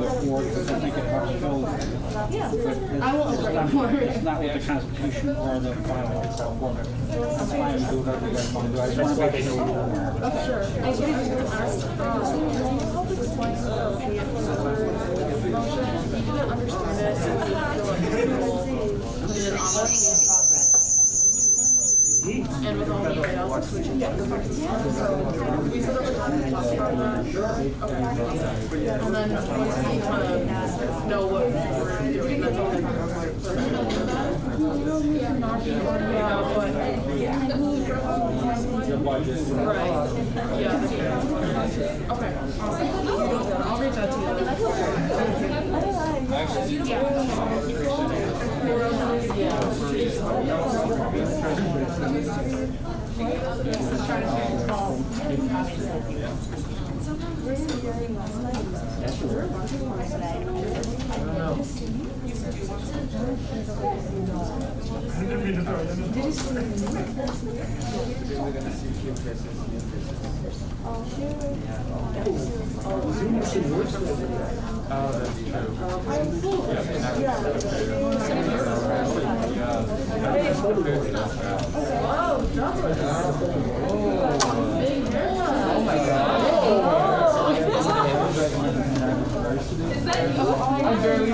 it for because I think it helps fill it. Yeah. But I will open it more. it's not what the Constitution or the bylaw itself for it. I'm fine to do whatever you guys want to do. I just want to make sure you're aware. Oh, sure. I should have asked, help explain the motion. You didn't understand it. So put it on and with all the emails, it's switching to the parts. So we set up a time to talk about that. Okay. And then once we kind of know what we're doing, that's all we talk about. Yeah, but right. Yeah. Okay. Awesome. I'll reach out to you.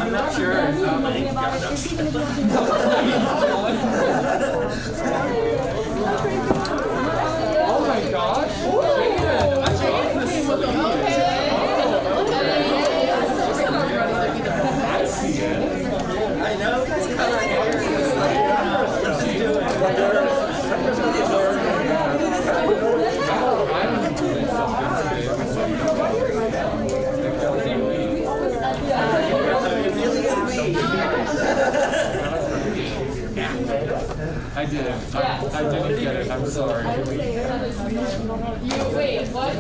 I'm not sure. Oh my gosh! I know. I didn't. I didn't get it. I'm sorry. You wait, what?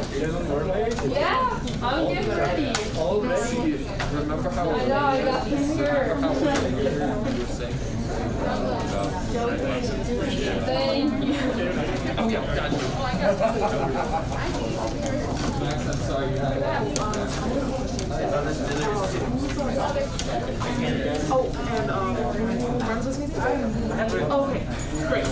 Yeah, I'm getting ready. Already. Remember how? I know, I got the shirt. Remember how you were saying? Thank you. Oh yeah, got you. Max, I'm sorry. You had Rso's meeting? Okay, great.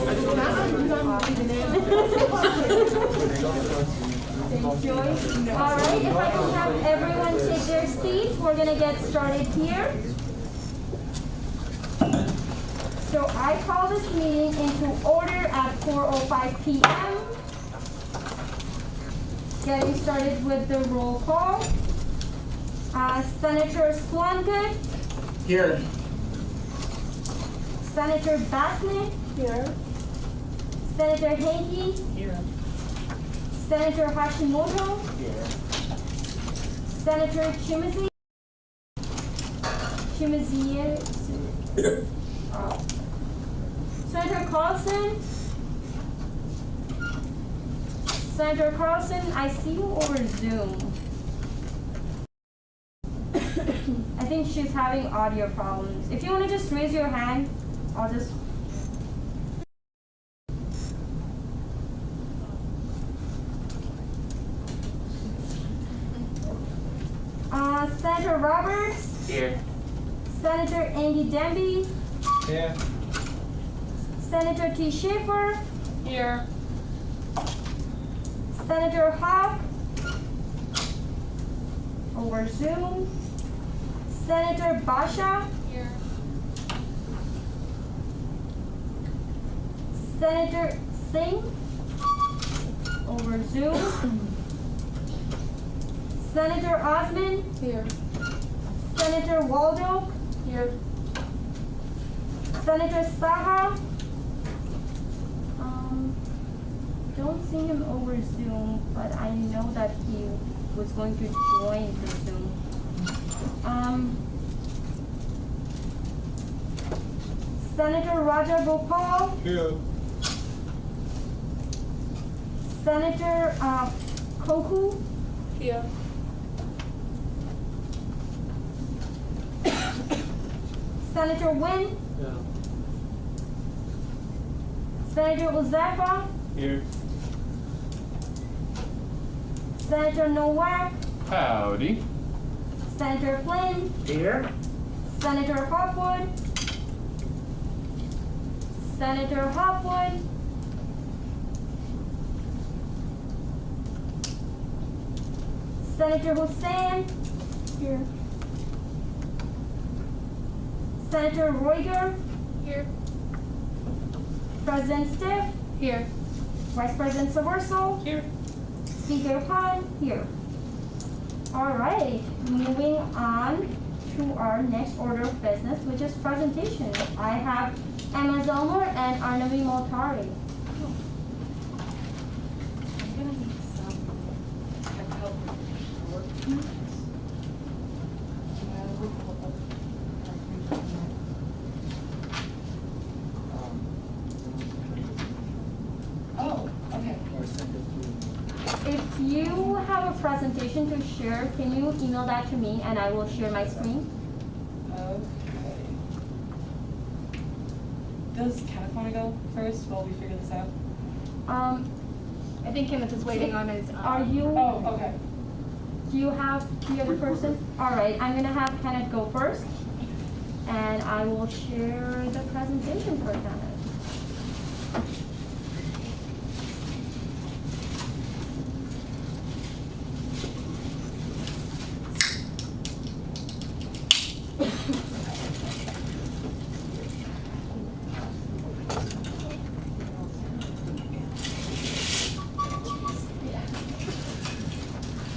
All right, if I can have everyone take their seats, we're going to get started here. So I call this meeting into order at 4:05 p.m. Getting started with the roll call. Senator Swangood. Here. Senator Basnick. Here. Senator Hankey. Here. Senator Hashimoto. Here. Senator Chimizi. Here. Senator Carlson. Senator Carlson, I see you over Zoom. I think she's having audio problems. If you want to just raise your hand, I'll just... Senator Roberts. Here. Senator Andy Demby. Here. Senator T. Schaefer. Here. Senator Hawk. Over Zoom. Senator Basha. Here. Senator Singh. Over Zoom. Senator Osman. Here. Senator Waldo. Here. Senator Saha. Don't see him over Zoom, but I know that he was going to join the Zoom. Senator Raja Gopal. Here. Senator Koku. Here. Senator Wynn. Yeah. Senator Uzafa. Here. Senator Nowak. Howdy. Senator Flynn, Here. Senator Hopwood, Senator Hopwood, Senator Hussain, here. Senator Roiger, Here. President Stiff, Here. Vice President Saverso, Here. Speaker Khan, here. All right, moving on to our next order of business, which is presentation. I have Emma Zelmer and Arnavi Moltari. I'm gonna need some help with work. Oh, okay. If you have a presentation to share, can you email that to me and I will share my screen? Okay. Does Kenneth want to go first while we figure this out? I think Kenneth is waiting on his. Are you, Oh, okay. do you have the other person? All right, I'm gonna have Kenneth go first and I will share the presentation for Kenneth.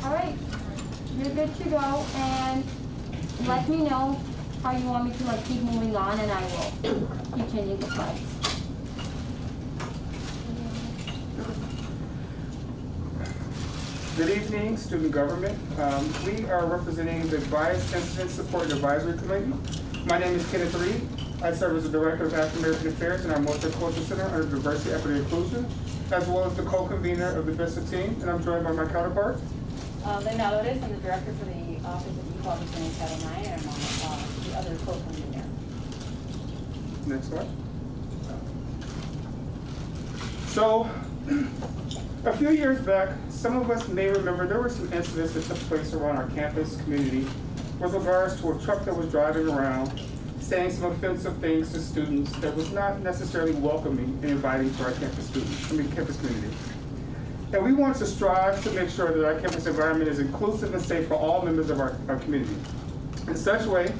All right, you're good to go, and let me know how you want me to keep moving on, and I will keep changing the slides. Good evening, student government. We are representing the Bias Incident Support Advisory Committee. My name is Kenneth Reed. I serve as the Director of African American Affairs in our Multicultural Center under Diversity, Equity, and Inclusion, as well as the co-convener of the Bisa team, and I'm joined by my counterpart. Linda Lotus, I'm the director for the Office of Equality and Title IX, and I'm on the other co-convener. Next slide. So, a few years back, some of us may remember there were some incidents that took place around our campus community with regards to a truck that was driving around saying some offensive things to students that was not necessarily welcoming and inviting to our campus community. And we want to strive to make sure that our campus environment is inclusive and safe for all members of our community. In such a way,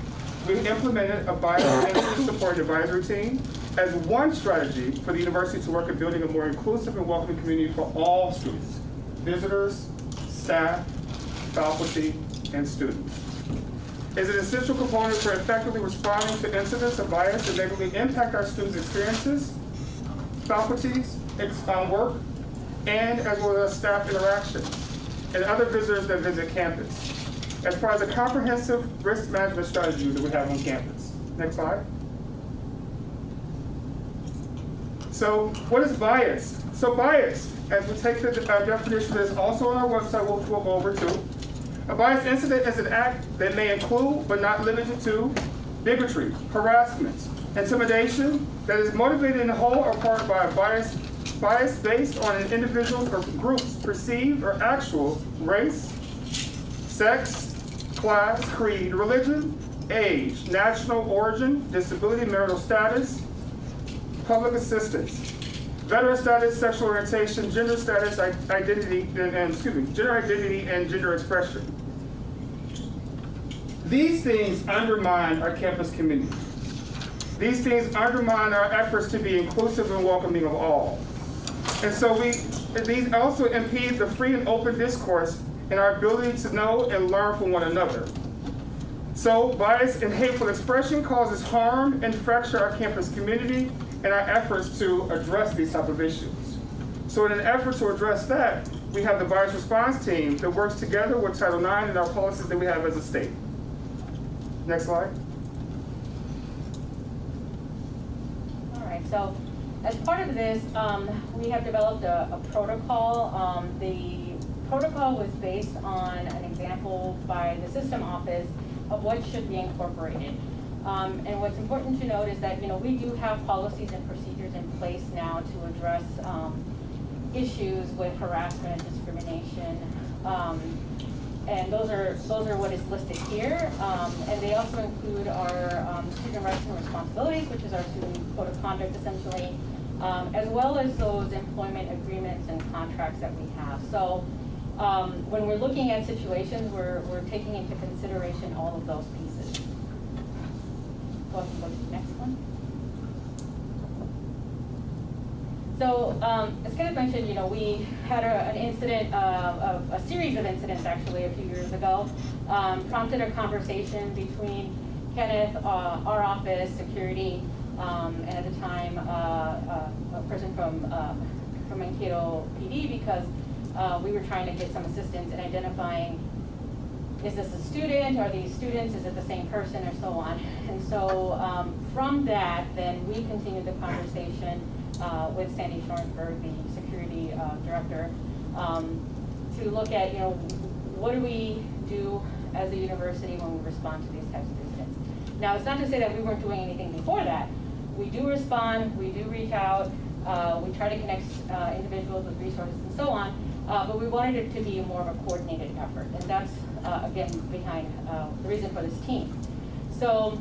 we implemented a bias and support advisory team as one strategy for the university to work at building a more inclusive and welcoming community for all students, visitors, staff, faculty, and students. Is an essential component for effectively responding to incidents of bias that negatively impact our students' experiences, faculty's work, and as well as staff interactions, and other visitors that visit campus, as part of the comprehensive risk management strategy that we have on campus. Next slide. So what is bias? So bias, as we take the definition that is also on our website, which we'll go over to, a bias incident is an act that may include, but not limited to, bigotry, harassment, intimidation that is motivated in whole or part by a bias based on an individual's or group's perceived or actual race, sex, class, creed, religion, age, national origin, disability, marital status, public assistance, veteran status, sexual orientation, gender status, identity, gender identity, and gender expression. These things undermine our campus community. These things undermine our efforts to be inclusive and welcoming of all. And so these also impede the free and open discourse and our ability to know and learn from one another. So bias and hateful expression causes harm and fracture our campus community and our efforts to address these type of issues. So in an effort to address that, we have the bias response team that works together with Title IX and our policies that we have as a state. Next slide. All right, so as part of this, we have developed a protocol. The protocol was based on an example by the system office of what should be incorporated. And what's important to note is that we do have policies and procedures in place now to address issues with harassment and discrimination. And those are what is listed here. And they also include our student rights and responsibilities, which is our student code of conduct essentially, as well as those employment agreements and contracts that we have. So when we're looking at situations, we're taking into consideration all of those pieces. Go ahead and go to the next one. So as Kenneth mentioned, we had an incident, a series of incidents actually a few years ago, prompted a conversation between Kenneth, our office, security, and at the time a person from Mankato PD, because we were trying to get some assistance in identifying, is this a student, are these students, is it the same person, or so on. And so from that, then we continued the conversation with Sandy Schornsberg, the security director, to look at, what do we do as a university when we respond to these types of incidents. Now, it's not to say that we weren't doing anything before that. We do respond, we do reach out, we try to connect individuals with resources and so on, but we wanted it to be more of a coordinated effort, and that's, again, behind the reason for this team. So,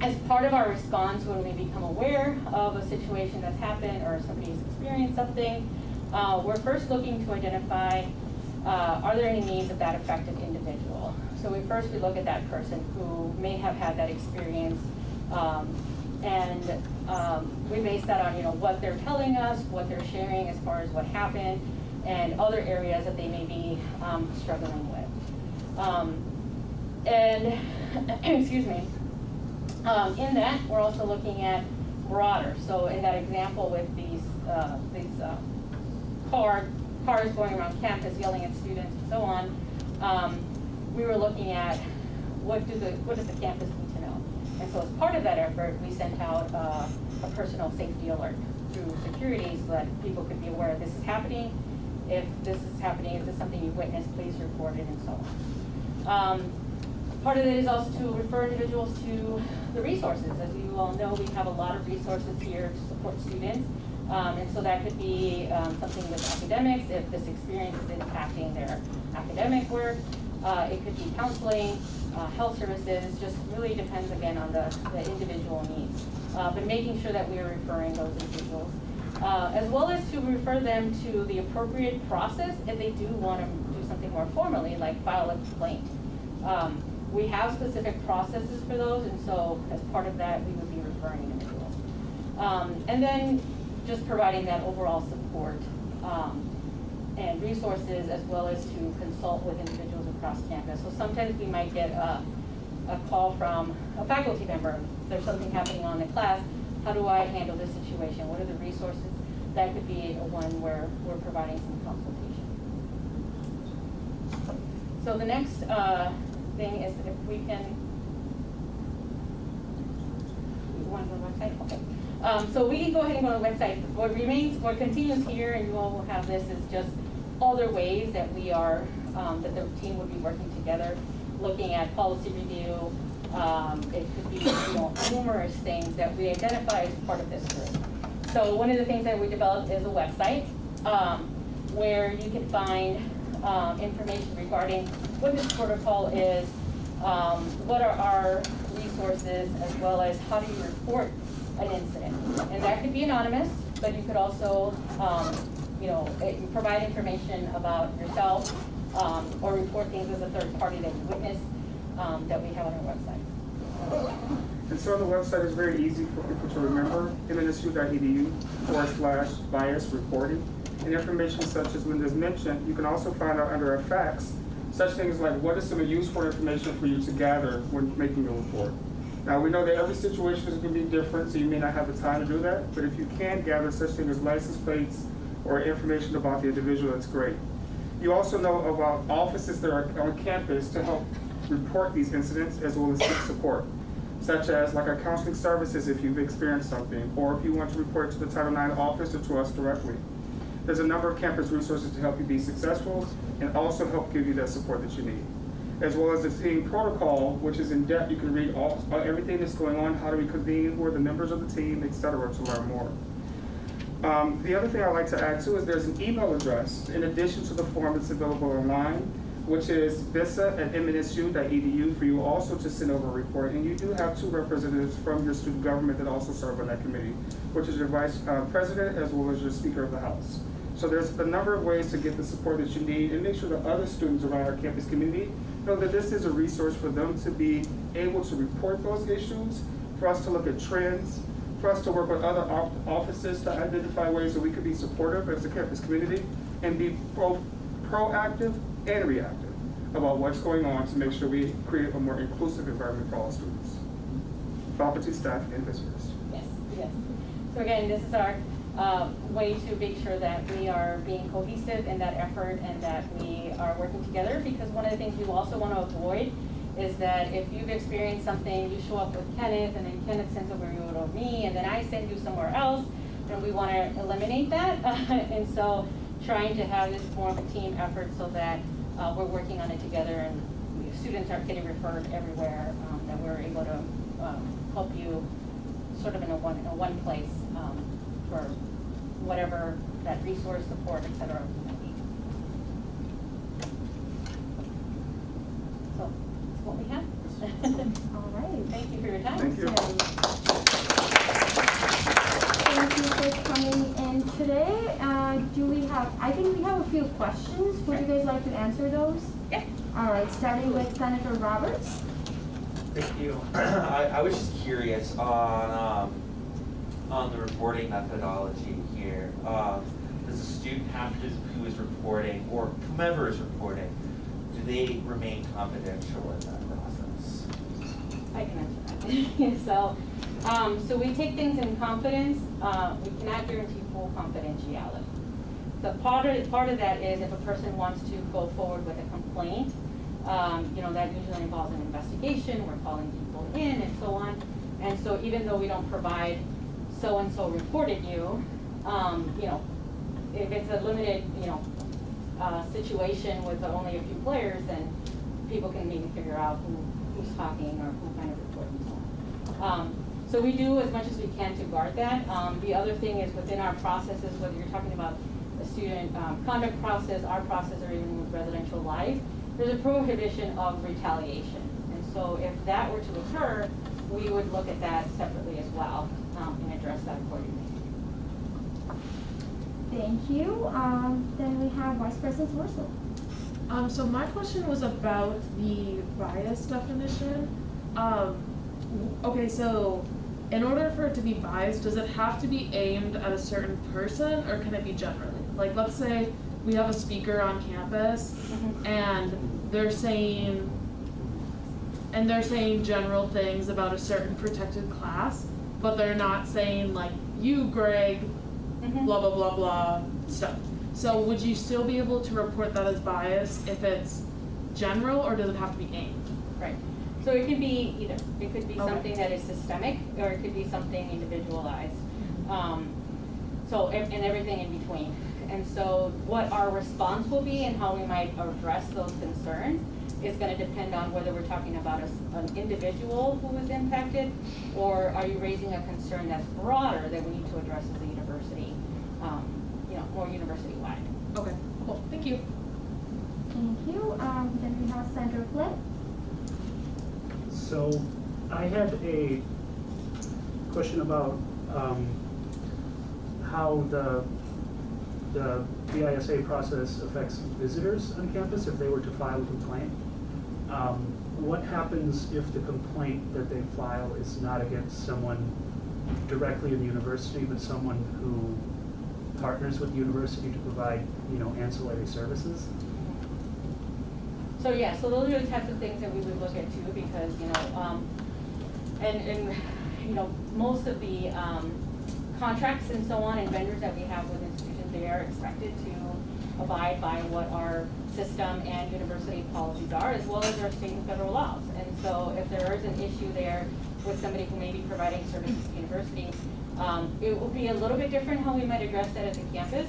as part of our response, when we become aware of a situation that's happened or somebody's experienced something, we're first looking to identify, are there any needs of that affected individual? So we look at that person who may have had that experience, and we base that on what they're telling us, what they're sharing as far as what happened, and other areas that they may be struggling with. And excuse me. In that, we're also looking at broader. So in that example with these cars going around campus yelling at students and so on, we were looking at what does the campus need to know. And so as part of that effort, we sent out a personal safety alert through security so that people could be aware this is happening. If this is happening, is this something you witnessed, please report it, and so on. Part of it is also to refer individuals to the resources. As you all know, we have a lot of resources here to support students. And so that could be something with academics, if this experience is impacting their academic work. It could be counseling, health services, just really depends again on the individual needs. But making sure that we are referring those individuals. As well as to refer them to the appropriate process if they do want to do something more formally, like file a complaint. We have specific processes for those, and so as part of that, we would be referring individuals. And then just providing that overall support and resources, as well as to consult with individuals across campus. So sometimes we might get a call from a faculty member. There's something happening on the class. How do I handle this situation? What are the resources? That could be one where we're providing some consultation. So the next thing is if we can, you want to go to the website? Okay. So we can go ahead and go to the website. What continues here, and you all will have this, is just other ways that we are, that the team would be working together, looking at policy review. It could be numerous things that we identify as part of this group. So one of the things that we developed is a website where you can find information regarding what this protocol is, what are our resources, as well as how do you report an incident. And that could be anonymous, but you could also provide information about yourself or report things as a third party that you witnessed that we have on our website. And so the website is very easy for people to remember, mnsu.edu/bias reporting. And information such as Linda's mentioned, you can also find out under our facts, such things like what is some useful information for you to gather when making your report. Now we know that every situation is going to be different, so you may not have the time to do that, but if you can gather such things as license plates or information about the individual, that's great. You also know about offices that are on campus to help report these incidents as well as seek support, such as like our counseling services if you've experienced something, or if you want to report to the Title IX office or to us directly. There's a number of campus resources to help you be successful and also help give you that support that you need. As well as the team protocol, which is in depth. You can read everything that's going on, how do we convene, who are the members of the team, etc. to learn more. The other thing I'd like to add too is there's an email address in addition to the form that's available online which is bisa@mnsu.edu, for you also to send over a report. And you do have 2 representatives from your student government that also serve on that committee, which is your vice president as well as your speaker of the house. So there's a number of ways to get the support that you need and make sure that other students around our campus community know that this is a resource for them to be able to report those issues, for us to look at trends, for us to work with other offices to identify ways that we could be supportive as a campus community and be both proactive and reactive about what's going on to make sure we create a more inclusive environment for all students, faculty, staff, and visitors. Yes, yes. So again, this is our way to make sure that we are being cohesive in that effort and that we are working together, because one of the things we also want to avoid is that if you've experienced something, you show up with Kenneth, and then Kenneth sends over you to me, and then I send you somewhere else, then we want to eliminate that. And so trying to have this more of a team effort so that we're working on it together, and students aren't getting referred everywhere, that we're able to help you sort of in a one place for whatever that resource, support, et cetera, might be. So that's what we have. All right. Thank you for your time. Thank you. Thank you for coming in today. Do we have, I think we have a few questions. Would you guys like to answer those? Yeah. All right, starting with Senator Roberts. Thank you. I was just curious on the reporting methodology here. Does a student have to, who is reporting, or whomever is reporting, do they remain confidential in that process? I can answer that. So we take things in confidence. We cannot guarantee full confidentiality. So part of that is if a person wants to go forward with a complaint, that usually involves an investigation. We're calling people in and so on. And so even though we don't provide so-and-so reported you, if it's a limited, situation with only a few players, then people can maybe figure out who's talking or who kind of reported and so on. So we do as much as we can to guard that. The other thing is within our processes, whether you're talking about the student conduct process, our process, or even with residential life, there's a prohibition of retaliation. And so if that were to occur, we would look at that separately as well and address that accordingly. Thank you. Then we have Vice President Rso. So my question was about the bias definition. Okay, so in order for it to be biased, does it have to be aimed at a certain person, or can it be generally? Like, let's say we have a speaker on campus, and they're saying general things about a certain protected class, but they're not saying like, you, Greg, blah, blah, blah, blah, stuff. So would you still be able to report that as bias if it's general, or does it have to be aimed? Right. So it could be either. It could be Okay. something that is systemic, or it could be something individualized. And everything in between. And so what our response will be and how we might address those concerns is going to depend on whether we're talking about an individual who is impacted, or are you raising a concern that's broader that we need to address as a university, more university-wide. Okay, cool, thank you. Thank you. Then we have Senator Flynn. So I had a question about how the BISA process affects visitors on campus if they were to file a complaint. What happens if the complaint that they file is not against someone directly in the university, but someone who partners with the university to provide, ancillary services? So yeah, so those are the types of things that we would look at too, because most of the contracts and so on and vendors that we have with institutions, they are expected to abide by what our system and university policies are, as well as our state and federal laws. And so if there is an issue there with somebody who may be providing services to the university, it will be a little bit different how we might address that at the campus,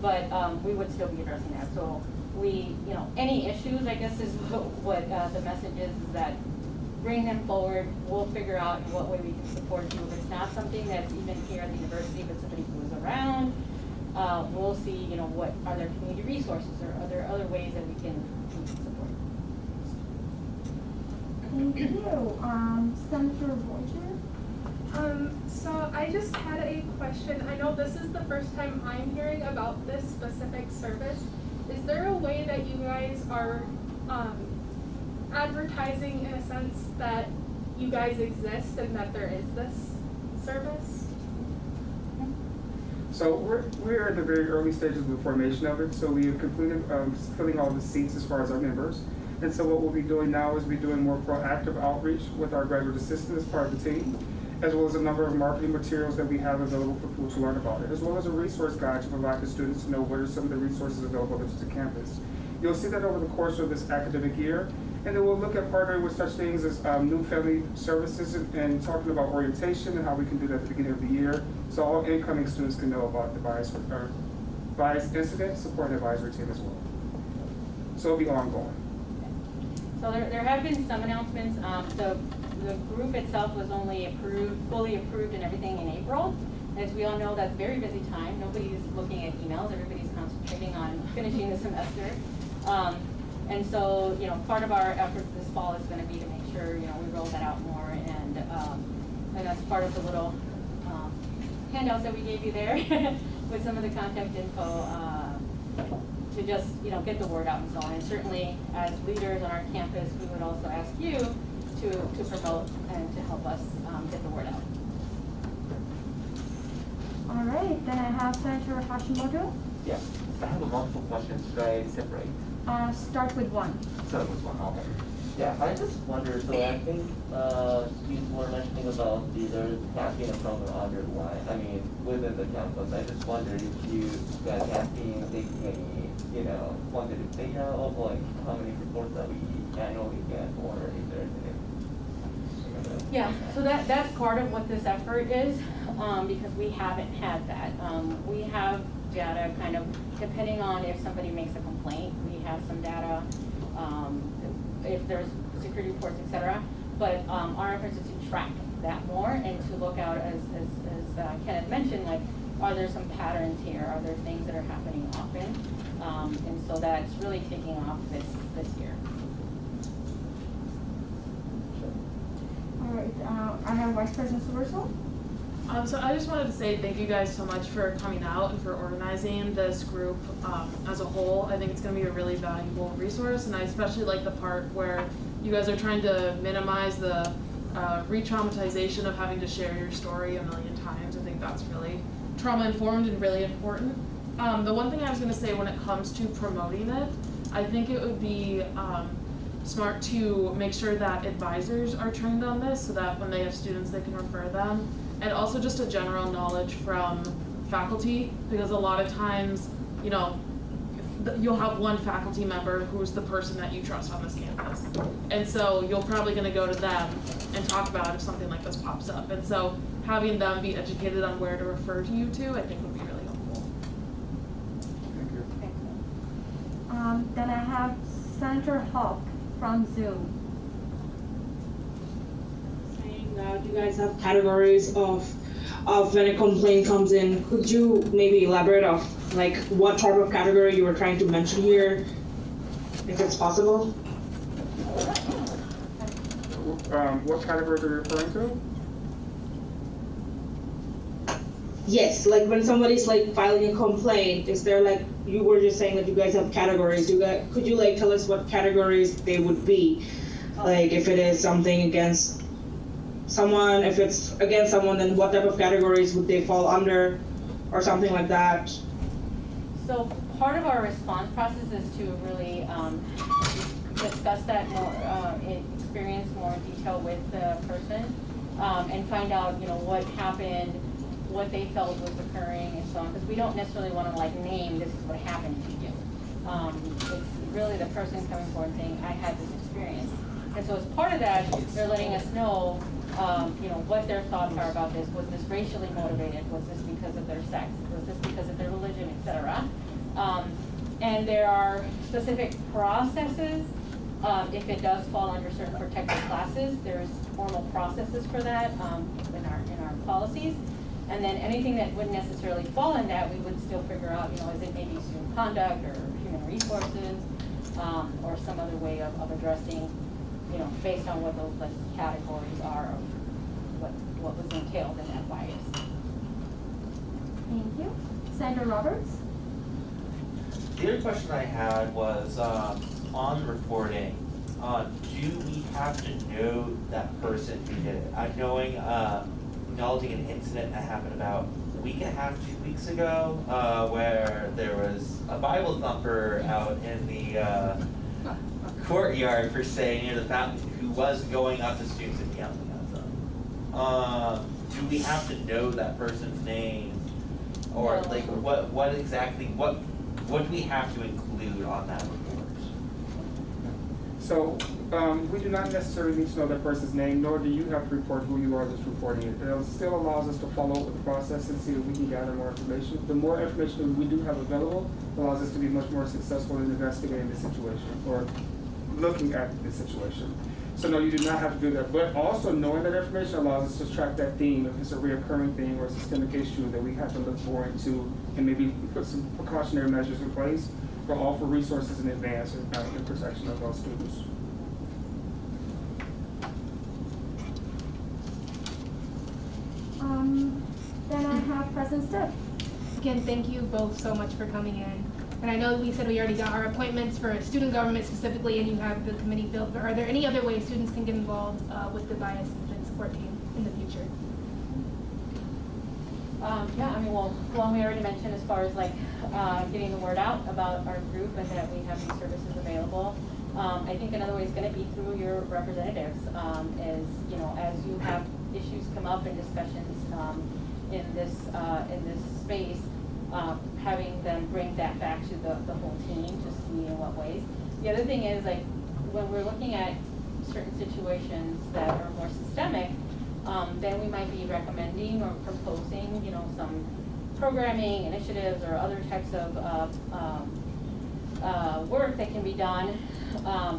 but we would still be addressing that. So we, any issues, I guess, is what the message is that bring them forward. We'll figure out in what way we can support you. If it's not something that's even here at the university, but somebody who is around, we'll see, what are there community resources or are there other ways that we can support. Thank you. Senator Roger? So I just had a question. I know this is the first time I'm hearing about this specific service. Is there a way that you guys are advertising in a sense that you guys exist and that there is this service? So we're at the very early stages of the formation of it. So we have completed filling all the seats as far as our members. And so what we'll be doing now is be doing more proactive outreach with our graduate assistants as part of the team, as well as a number of marketing materials that we have available for people to learn about it, as well as a resource guide to provide the students to know what are some of the resources available at the campus. You'll see that over the course of this academic year, and then we'll look at partnering with such things as new family services and talking about orientation and how we can do that at the beginning of the year, so all incoming students can know about the bias incident support advisory team as well. So it'll be ongoing. So there have been some announcements. The group itself was only fully approved and everything in April. As we all know, that's a very busy time. Nobody's looking at emails. Everybody's concentrating on finishing the semester. And so, part of our efforts this fall is going to be to make sure, we roll that out more. And that's part of the little handouts that we gave you there with some of the contact info to just, get the word out and so on. And certainly, as leaders on our campus, we would also ask you to promote and to help us get the word out. All right, then I have Senator Hashimoto. Yeah, I have multiple questions. Should I separate? Start with one. Start with one, okay. Yeah, I just wonder, so I think you were mentioning about there can't be a program otherwise, within the campus. I just wonder if you guys have been taking any, quantitative data of how many reports that we annually get, or if there's any. Yeah, so that's part of what this effort is, because we haven't had that. We have data kind of, depending on if somebody makes a complaint, we have some data, if there's security reports, et cetera. But our efforts is to track that more and to look out, as Kenneth mentioned, are there some patterns here? Are there things that are happening often? And so that's really taking off this year. All right, I have Vice President Rso. So I just wanted to say thank you guys so much for coming out and for organizing this group as a whole. I think it's going to be a really valuable resource, and I especially like the part where you guys are trying to minimize the re-traumatization of having to share your story a million times. I think that's really trauma-informed and really important. The one thing I was going to say when it comes to promoting it, I think it would be smart to make sure that advisors are trained on this so that when they have students they can refer them, and also just a general knowledge from faculty, because a lot of times, you'll have one faculty member who's the person that you trust on this campus, and so you're probably going to go to them and talk about it if something like this pops up, and so having them be educated on where to refer to you to, I think would be really helpful. Thank you. Then I have Senator Hawk from Zoom. Saying that you guys have categories of when a complaint comes in. Could you maybe elaborate on what type of category you were trying to mention here, if it's possible? What categories are you referring to? Yes, when somebody's filing a complaint, is there you were just saying that you guys have categories. Could you tell us what categories they would be? If it is something against someone, if it's against someone, then what type of categories would they fall under, or something like that? So part of our response process is to really discuss that more, experience more in detail with the person, and find out what happened, what they felt was occurring, and so on. Because we don't necessarily want to name this is what happened to you. It's really the person coming forward saying, I had this experience. And so as part of that, they're letting us know, what their thoughts are about this. Was this racially motivated? Was this because of their sex? Was this because of their religion, etc.? And there are specific processes. If it does fall under certain protected classes, there's formal processes for that in our policies. And then anything that wouldn't necessarily fall in that, we would still figure out, is it maybe student conduct or human resources, or some other way of addressing, based on what those categories are of what was entailed in that bias. Thank you. Senator Roberts? The other question I had was on reporting. Do we have to know that person who did it? I'm acknowledging an incident that happened about a week and a half, 2 weeks ago, where there was a Bible thumper out in the courtyard, per se, near the fountain, who was going up to students and yelling at them. Do we have to know that person's name, or No. like what exactly what do we have to include on that report? So we do not necessarily need to know that person's name, nor do you have to report who you are that's reporting it. It still allows us to follow up with the process and see if we can gather more information. The more information we do have available allows us to be much more successful in investigating the situation or looking at the situation. So no, you do not have to do that. But also knowing that information allows us to track that theme, if it's a reoccurring theme or a systemic issue that we have to look more into and maybe put some precautionary measures in place or offer resources in advance in protection of those students. Then I have President Stipp. Again, thank you both so much for coming in. And I know we said we already got our appointments for student government specifically, and you have the committee filled, but are there any other ways students can get involved with the bias and support team in the future? Well, one we already mentioned as far as getting the word out about our group and that we have these services available. I think another way is going to be through your representatives. As you have issues come up in discussions in this space, having them bring that back to the whole team to see in what ways. The other thing is when we're looking at certain situations that are more systemic, then we might be recommending or proposing, some programming initiatives or other types of work that can be done,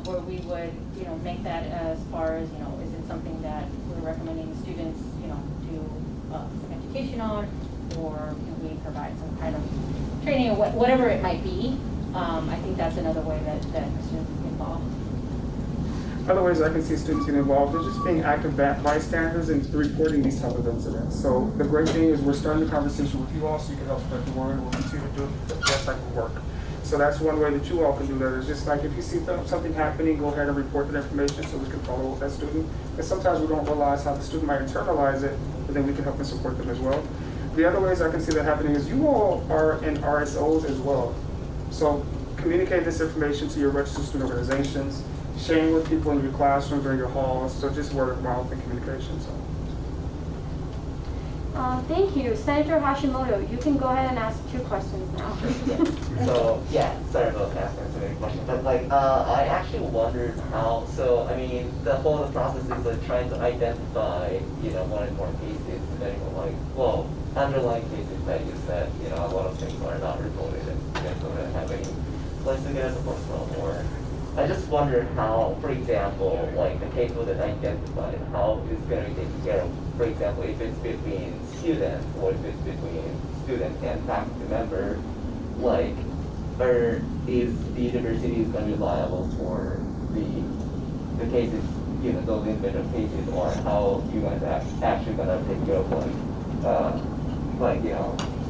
where we would, make that as far as, is it something that we're recommending students, do some education on, or can we provide some kind of training or whatever it might be. I think that's another way that students get involved. Other ways I can see students get involved is just being active bystanders and reporting these type of incidents. So the great thing is we're starting the conversation with you all so you can help spread the word. We'll continue to do that type of work. So that's one way that you all can do that. Is just like if you see something happening, go ahead and report that information so we can follow up with that student. And sometimes we don't realize how the student might internalize it, but then we can help and support them as well. The other ways I can see that happening is you all are in RSOs as well. So communicate this information to your registered student organizations, sharing with people in your classrooms or your halls, so just word of mouth and communication. So. Thank you. Senator Hashimoto, you can go ahead and ask 2 questions now. So, sorry about asking so many questions, but I actually wondered how, the whole process is trying to identify, one or more cases, depending on underlying cases that you said, a lot of things are not reported and students don't have any place to get support from, or I just wondered how, for example, the case wasn't identified, how it's going to be taken care of. For example, if it's between students or if it's between students and faculty member, or is the university going to be liable for the cases, those individual cases, or how you guys are actually going to take care of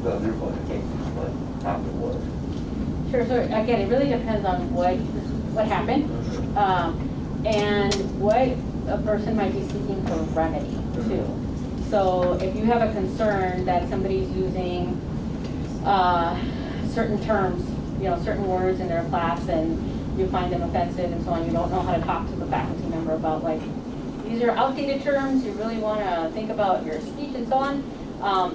those reported cases afterwards? Sure. So again, it really depends on what happened and what a person might be seeking for remedy too. So if you have a concern that somebody's using certain terms, certain words in their class, and you find them offensive and so on, you don't know how to talk to the faculty member about these are outdated terms, you really want to think about your speech and so on.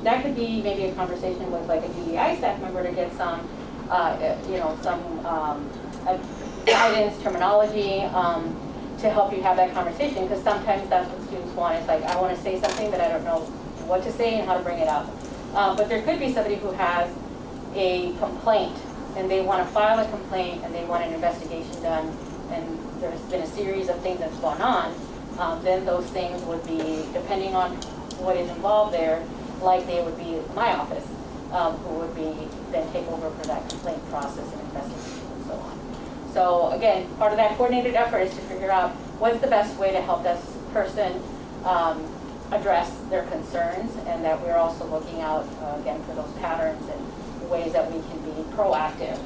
That could be maybe a conversation with a DEI staff member to get some guidance, terminology, to help you have that conversation, because sometimes that's what students want. It's I want to say something, but I don't know what to say and how to bring it up. But there could be somebody who has a complaint, and they want to file a complaint, and they want an investigation done, and there's been a series of things that's gone on. Then those things would be, depending on what is involved there, like they would be my office, who would be then take over for that complaint process and investigation and so on. So again, part of that coordinated effort is to figure out what's the best way to help this person address their concerns, and that we're also looking out again for those patterns and ways that we can be proactive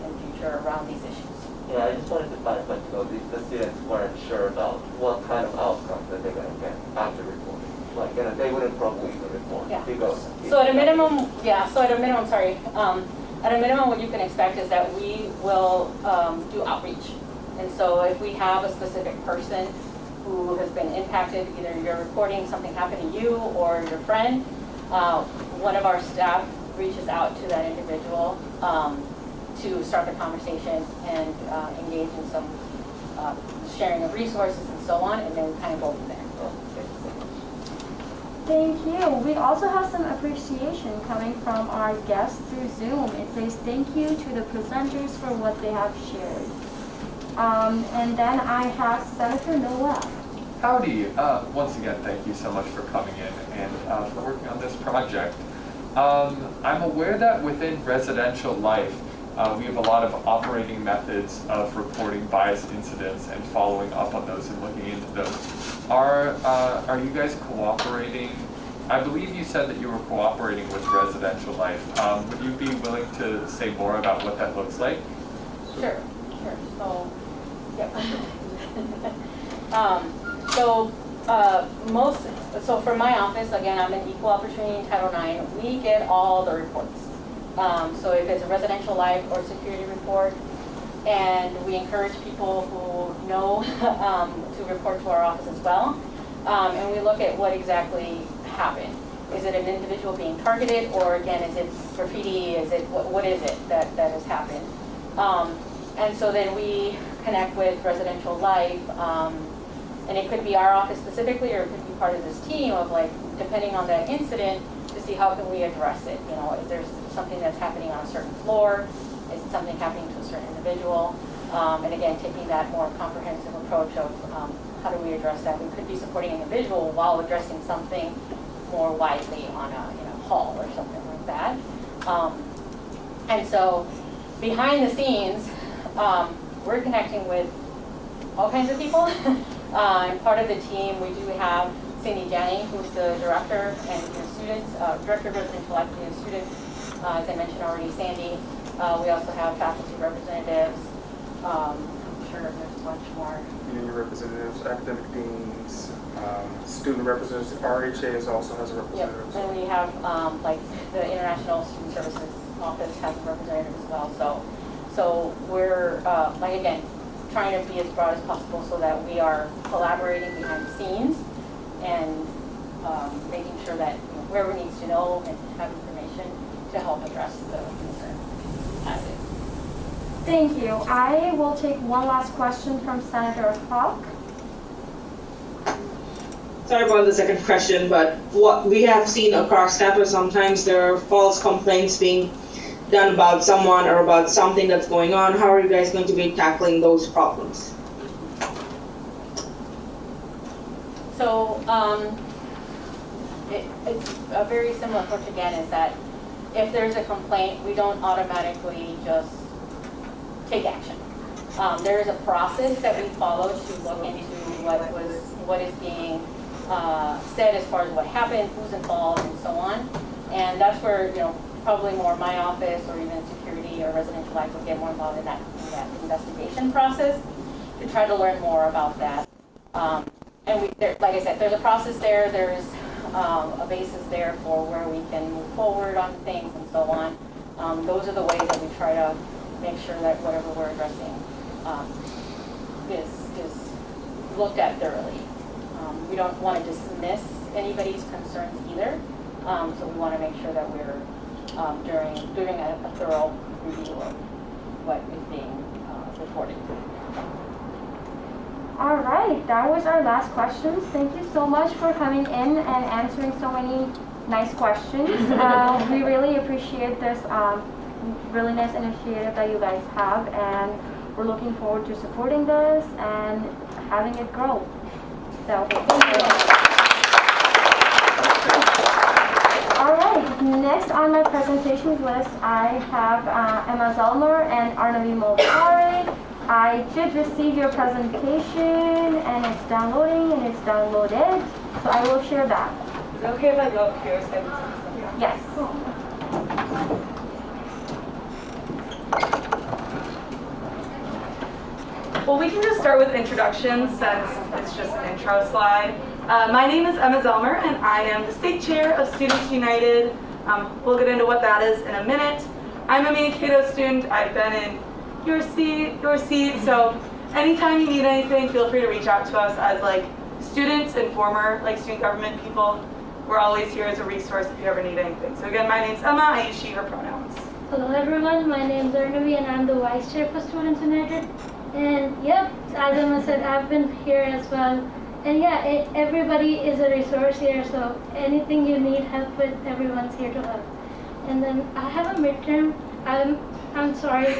in future around these issues. Yeah, I just wanted to clarify, the students weren't sure about what kind of outcomes that they're going to get after reporting. Like, they wouldn't probably even report. Yeah. Because so at a minimum, at a minimum, what you can expect is that we will do outreach. And so if we have a specific person who has been impacted, either you're reporting something happened to you or your friend, one of our staff reaches out to that individual to start the conversation and engage in some sharing of resources and so on, and then kind of go from there. Thank you. We also have some appreciation coming from our guests through Zoom. It says thank you to the presenters for what they have shared. And then I have Senator Noel. Howdy. Once again, thank you so much for coming in and for working on this project. I'm aware that within residential life, we have a lot of operating methods of reporting bias incidents and following up on those and looking into those. Are you guys cooperating? I believe you said that you were cooperating with residential life. Would you be willing to say more about what that looks like? Sure. So, yeah. So for my office, again, I'm in Equal Opportunity in Title IX. We get all the reports. So if it's a residential life or security report, and we encourage people who know to report to our office as well. And we look at what exactly happened. Is it an individual being targeted, or again, is it graffiti? Is it what is it that has happened? And so then we connect with residential life, and it could be our office specifically, or it could be part of this team of, like, depending on that incident, to see how can we address it. You know, is there something that's happening on a certain floor? Is it something happening to a certain individual? And again, taking that more comprehensive approach of how do we address that? We could be supporting an individual while addressing something more widely on a hall or something like that. And so behind the scenes, we're connecting with all kinds of people. And part of the team, we do have Cindy Janney, who's the director and students, director of residential activity and students. As I mentioned already, Sandy. We also have faculty representatives. I'm sure there's a bunch more. Union representatives, academic deans, student representatives. RHA also has a representative. Yep. And we have like the International Student Services Office has a representative as well. So we're like, again, trying to be as broad as possible so that we are collaborating behind the scenes and making sure that whoever needs to know and have information to help address the concern has it. Thank you. I will take one last question from Senator Hawk. Sorry about the second question, but what we have seen across campus, sometimes there are false complaints being done about someone or about something that's going on. How are you guys going to be tackling those problems? So it's a very similar approach again, is that if there's a complaint, we don't automatically just take action. There is a process that we follow to look into what is being said as far as what happened, who's involved, and so on. And that's where probably more my office or even security or residential life will get more involved in that investigation process to try to learn more about that. And like I said, there's a process there. There's a basis there for where we can move forward on things and so on. Those are the ways that we try to make sure that whatever we're addressing is looked at thoroughly. We don't want to dismiss anybody's concerns either, so we want to make sure that we're doing a thorough review of what is being reported. All right, that was our last questions. Thank you so much for coming in and answering so many nice questions. We really appreciate this really nice initiative that you guys have, and we're looking forward to supporting this and having it grow. So thank you. Next on my presentations list, I have Emma Zellmer and Arnavi Moltare. I did receive your presentation, and it's downloading, and it's downloaded, so I will share that. Is it okay if I go up here? Yes. Well, we can just start with introductions since it's just an intro slide. My name is Emma Zellmer, and I am the state chair of Students United. We'll get into what that is in a minute. I'm a Mankato student. I've been in your seat, so anytime you need anything, feel free to reach out to us as like students and former like student government people. We're always here as a resource if you ever need anything. So again, my name's Emma. I use she, her pronouns. Hello everyone, my name is Arnavi and I'm the vice chair for Students United. And yep, as Emma said, I've been here as well. And yeah, everybody is a resource here, so anything you need help with, everyone's here to help. And then I have a midterm. I'm sorry.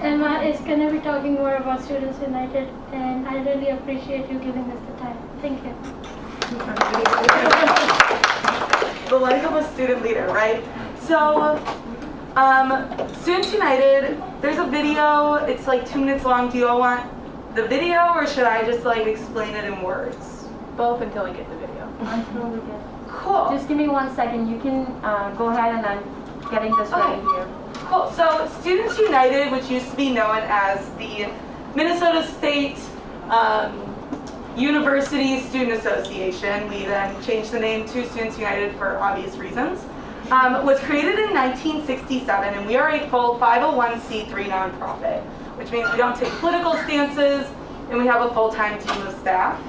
Emma is going to be talking more about Students United, and I really appreciate you giving us the time. Thank you. The life of a student leader, right? So, Students United, there's a video, it's like 2 minutes long. Do you all want the video, or should I just like explain it in words? Both until we get the video. Until we get. Cool. Just give me 1 second. You can go ahead and I'm getting this ready here. Cool. So Students United, which used to be known as the Minnesota State University Student Association, we then changed the name to Students United for obvious reasons, was created in 1967, and we are a full 501c3 nonprofit, which means we don't take political stances, and we have a full-time team of staff.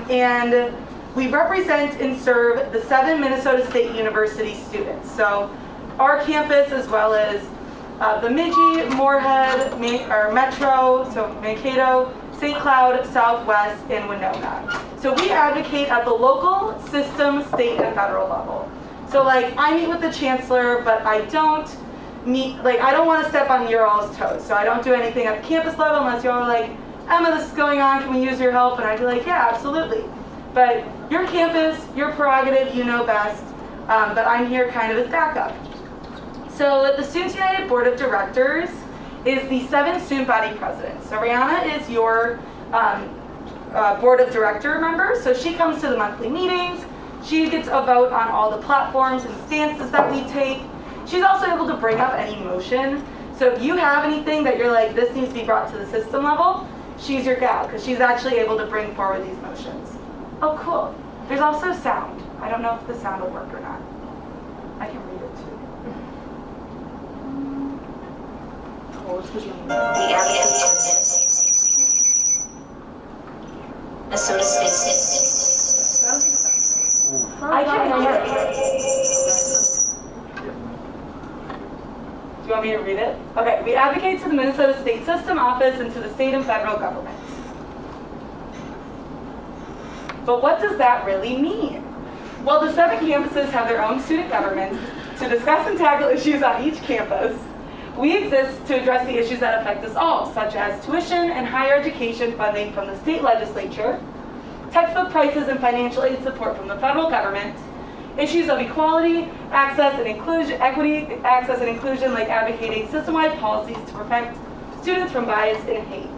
And we represent and serve the 7 Minnesota State University students. So our campus, as well as Bemidji, Moorhead, Metro, so Mankato, St. Cloud, Southwest, and Winona. So we advocate at the local, system, state, and federal level. So like, I meet with the chancellor, but I don't I don't want to step on your all's toes. So I don't do anything at the campus level unless you're all like, Emma, this is going on, can we use your help? And I'd be like, yeah, absolutely. But your campus, your prerogative, you know best. But I'm here kind of as backup. So the Students United Board of Directors is the 7 student body presidents. So Rihanna is your board of director member. So she comes to the monthly meetings. She gets a vote on all the platforms and stances that we take. She's also able to bring up any motion. So if you have anything that you're like, this needs to be brought to the system level, she's your gal, because she's actually able to bring forward these motions. Oh, cool. There's also sound. I don't know if the sound will work or not. I can read it too. The Minnesota State. I can read it. Do you want me to read it? Okay, we advocate to the Minnesota State System Office and to the state and federal government. But what does that really mean? Well, the 7 campuses have their own student governments to discuss and tackle issues on each campus. We exist to address the issues that affect us all, such as tuition and higher education funding from the state legislature, textbook prices and financial aid support from the federal government, issues of equality, access and inclusion, equity, access and inclusion, like advocating system-wide policies to protect students from bias and hate.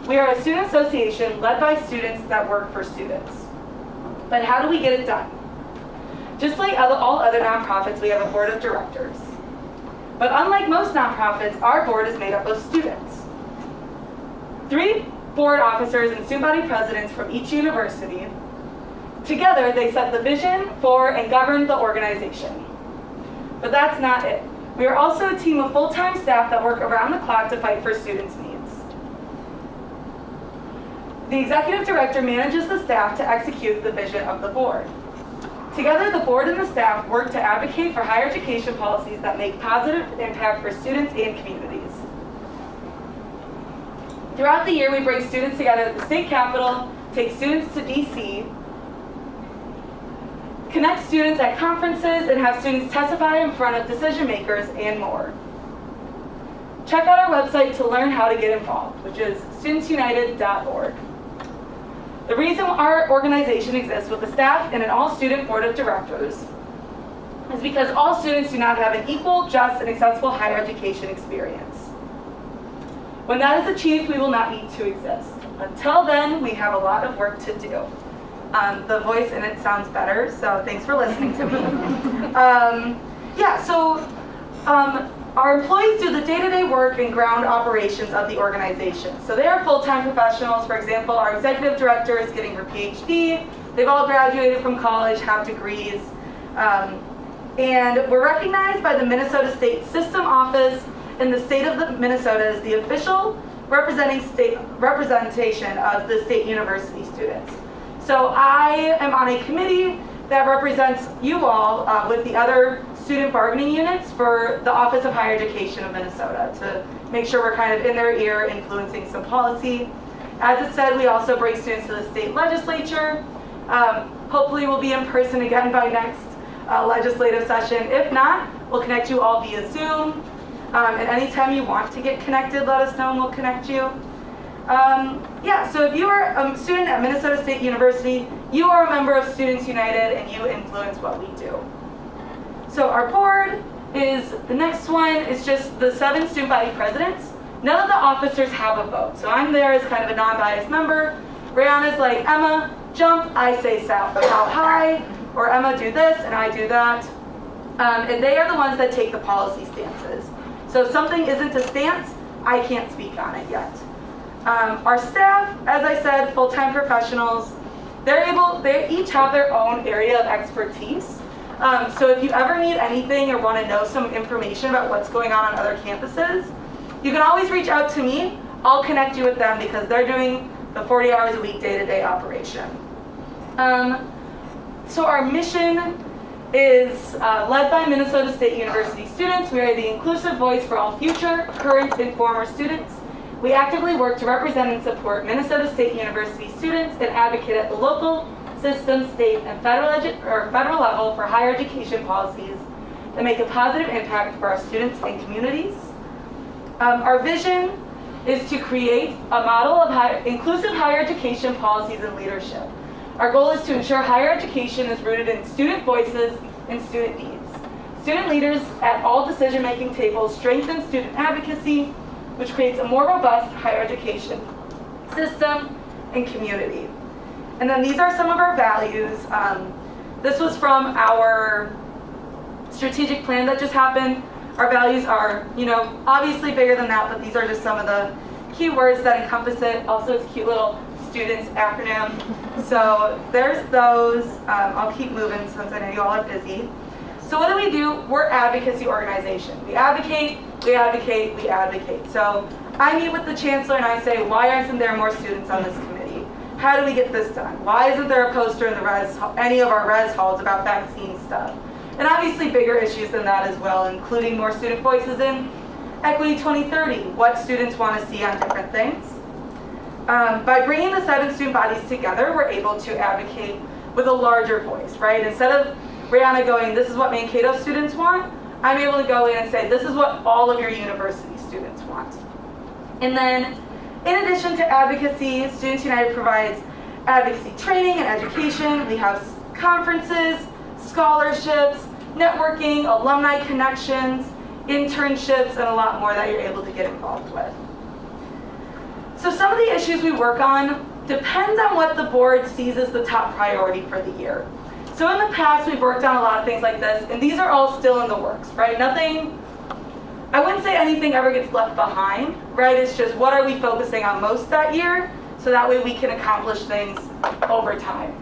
We are a student association led by students that work for students. But how do we get it done? Just like all other nonprofits, we have a board of directors. But unlike most nonprofits, our board is made up of students. 3 board officers and student body presidents from each university. Together, they set the vision for and govern the organization. But that's not it. We are also a team of full-time staff that work around the clock to fight for students' needs. The executive director manages the staff to execute the vision of the board. Together, the board and the staff work to advocate for higher education policies that make positive impact for students and communities. Throughout the year, we bring students together at the state capitol, take students to DC, connect students at conferences, and have students testify in front of decision makers and more. Check out our website to learn how to get involved, which is studentsunited.org. The reason our organization exists with a staff and an all-student board of directors is because all students do not have an equal, just, and accessible higher education experience. When that is achieved, we will not need to exist. Until then, we have a lot of work to do. The voice in it sounds better, so thanks for listening to me. Our employees do the day-to-day work and ground operations of the organization. So they are full-time professionals. For example, our executive director is getting her PhD. They've all graduated from college, have degrees. And we're recognized by the Minnesota State System Office in the state of Minnesota as the official representation of the state university students. So I am on a committee that represents you all with the other student bargaining units for the Office of Higher Education of Minnesota to make sure we're kind of in their ear influencing some policy. As it said, we also bring students to the state legislature. Hopefully we'll be in person again by next legislative session. If not, we'll connect you all via Zoom. And anytime you want to get connected, let us know and we'll connect you. So if you are a student at Minnesota State University, you are a member of Students United and you influence what we do. So our board is, the next one is just the 7 student body presidents. None of the officers have a vote. So I'm there as kind of a non-biased member. Brianna's like, Emma, jump, I say how high, or Emma do this and I do that. And they are the ones that take the policy stances. So if something isn't a stance, I can't speak on it yet. Our staff, as I said, full-time professionals, they each have their own area of expertise. So if you ever need anything or want to know some information about what's going on other campuses, you can always reach out to me. I'll connect you with them because they're doing the 40 hours a week day-to-day operation. So our mission is led by Minnesota State University students. We are the inclusive voice for all future, current, and former students. We actively work to represent and support Minnesota State University students and advocate at the local, system, state, and federal level for higher education policies that make a positive impact for our students and communities. Our vision is to create a model of inclusive higher education policies and leadership. Our goal is to ensure higher education is rooted in student voices and student needs. Student leaders at all decision-making tables strengthen student advocacy, which creates a more robust higher education system and community. And then these are some of our values. This was from our strategic plan that just happened. Our values are, obviously bigger than that, but these are just some of the key words that encompass it. Also, it's a cute little students acronym. So there's those. I'll keep moving since I know you all are busy. So what do? We're advocacy organization. We advocate, we advocate, we advocate. So I meet with the chancellor and I say, why isn't there more students on this committee? How do we get this done? Why isn't there a poster in any of our res halls about vaccine stuff? And obviously bigger issues than that as well, including more student voices in Equity 2030, what students want to see on different things. By bringing the 7 student bodies together, we're able to advocate with a larger voice, right? Instead of Brianna going, this is what Mankato students want, I'm able to go in and say, this is what all of your university students want. And then, in addition to advocacy, Students United provides advocacy training and education. We have conferences, scholarships, networking, alumni connections, internships, and a lot more that you're able to get involved with. So some of the issues we work on depends on what the board sees as the top priority for the year. So in the past, we've worked on a lot of things like this, and these are all still in the works, right? Nothing, I wouldn't say anything ever gets left behind, right? It's just what are we focusing on most that year, so that way we can accomplish things over time.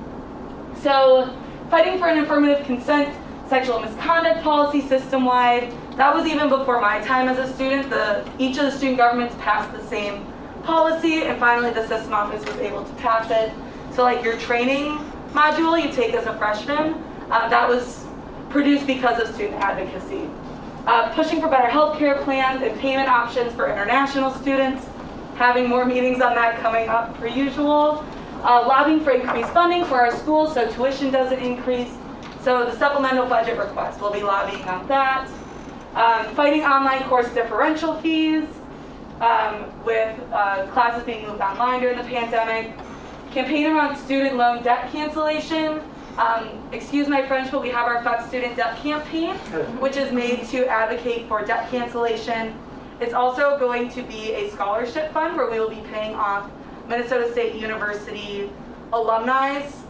So fighting for an affirmative consent, sexual misconduct policy system-wide, that was even before my time as a student. Each of the student governments passed the same policy, and finally the system office was able to pass it. So like your training module you take as a freshman, that was produced because of student advocacy. Pushing for better healthcare plans and payment options for international students, having more meetings on that coming up per usual. Lobbying for increased funding for our schools so tuition doesn't increase. So the supplemental budget request, we'll be lobbying on that. Fighting online course differential fees with classes being moved online during the pandemic. Campaign around student loan debt cancellation. Excuse my French, but we have our Fuck Student Debt Campaign, which is made to advocate for debt cancellation. It's also going to be a scholarship fund where we will be paying off Minnesota State University alumni's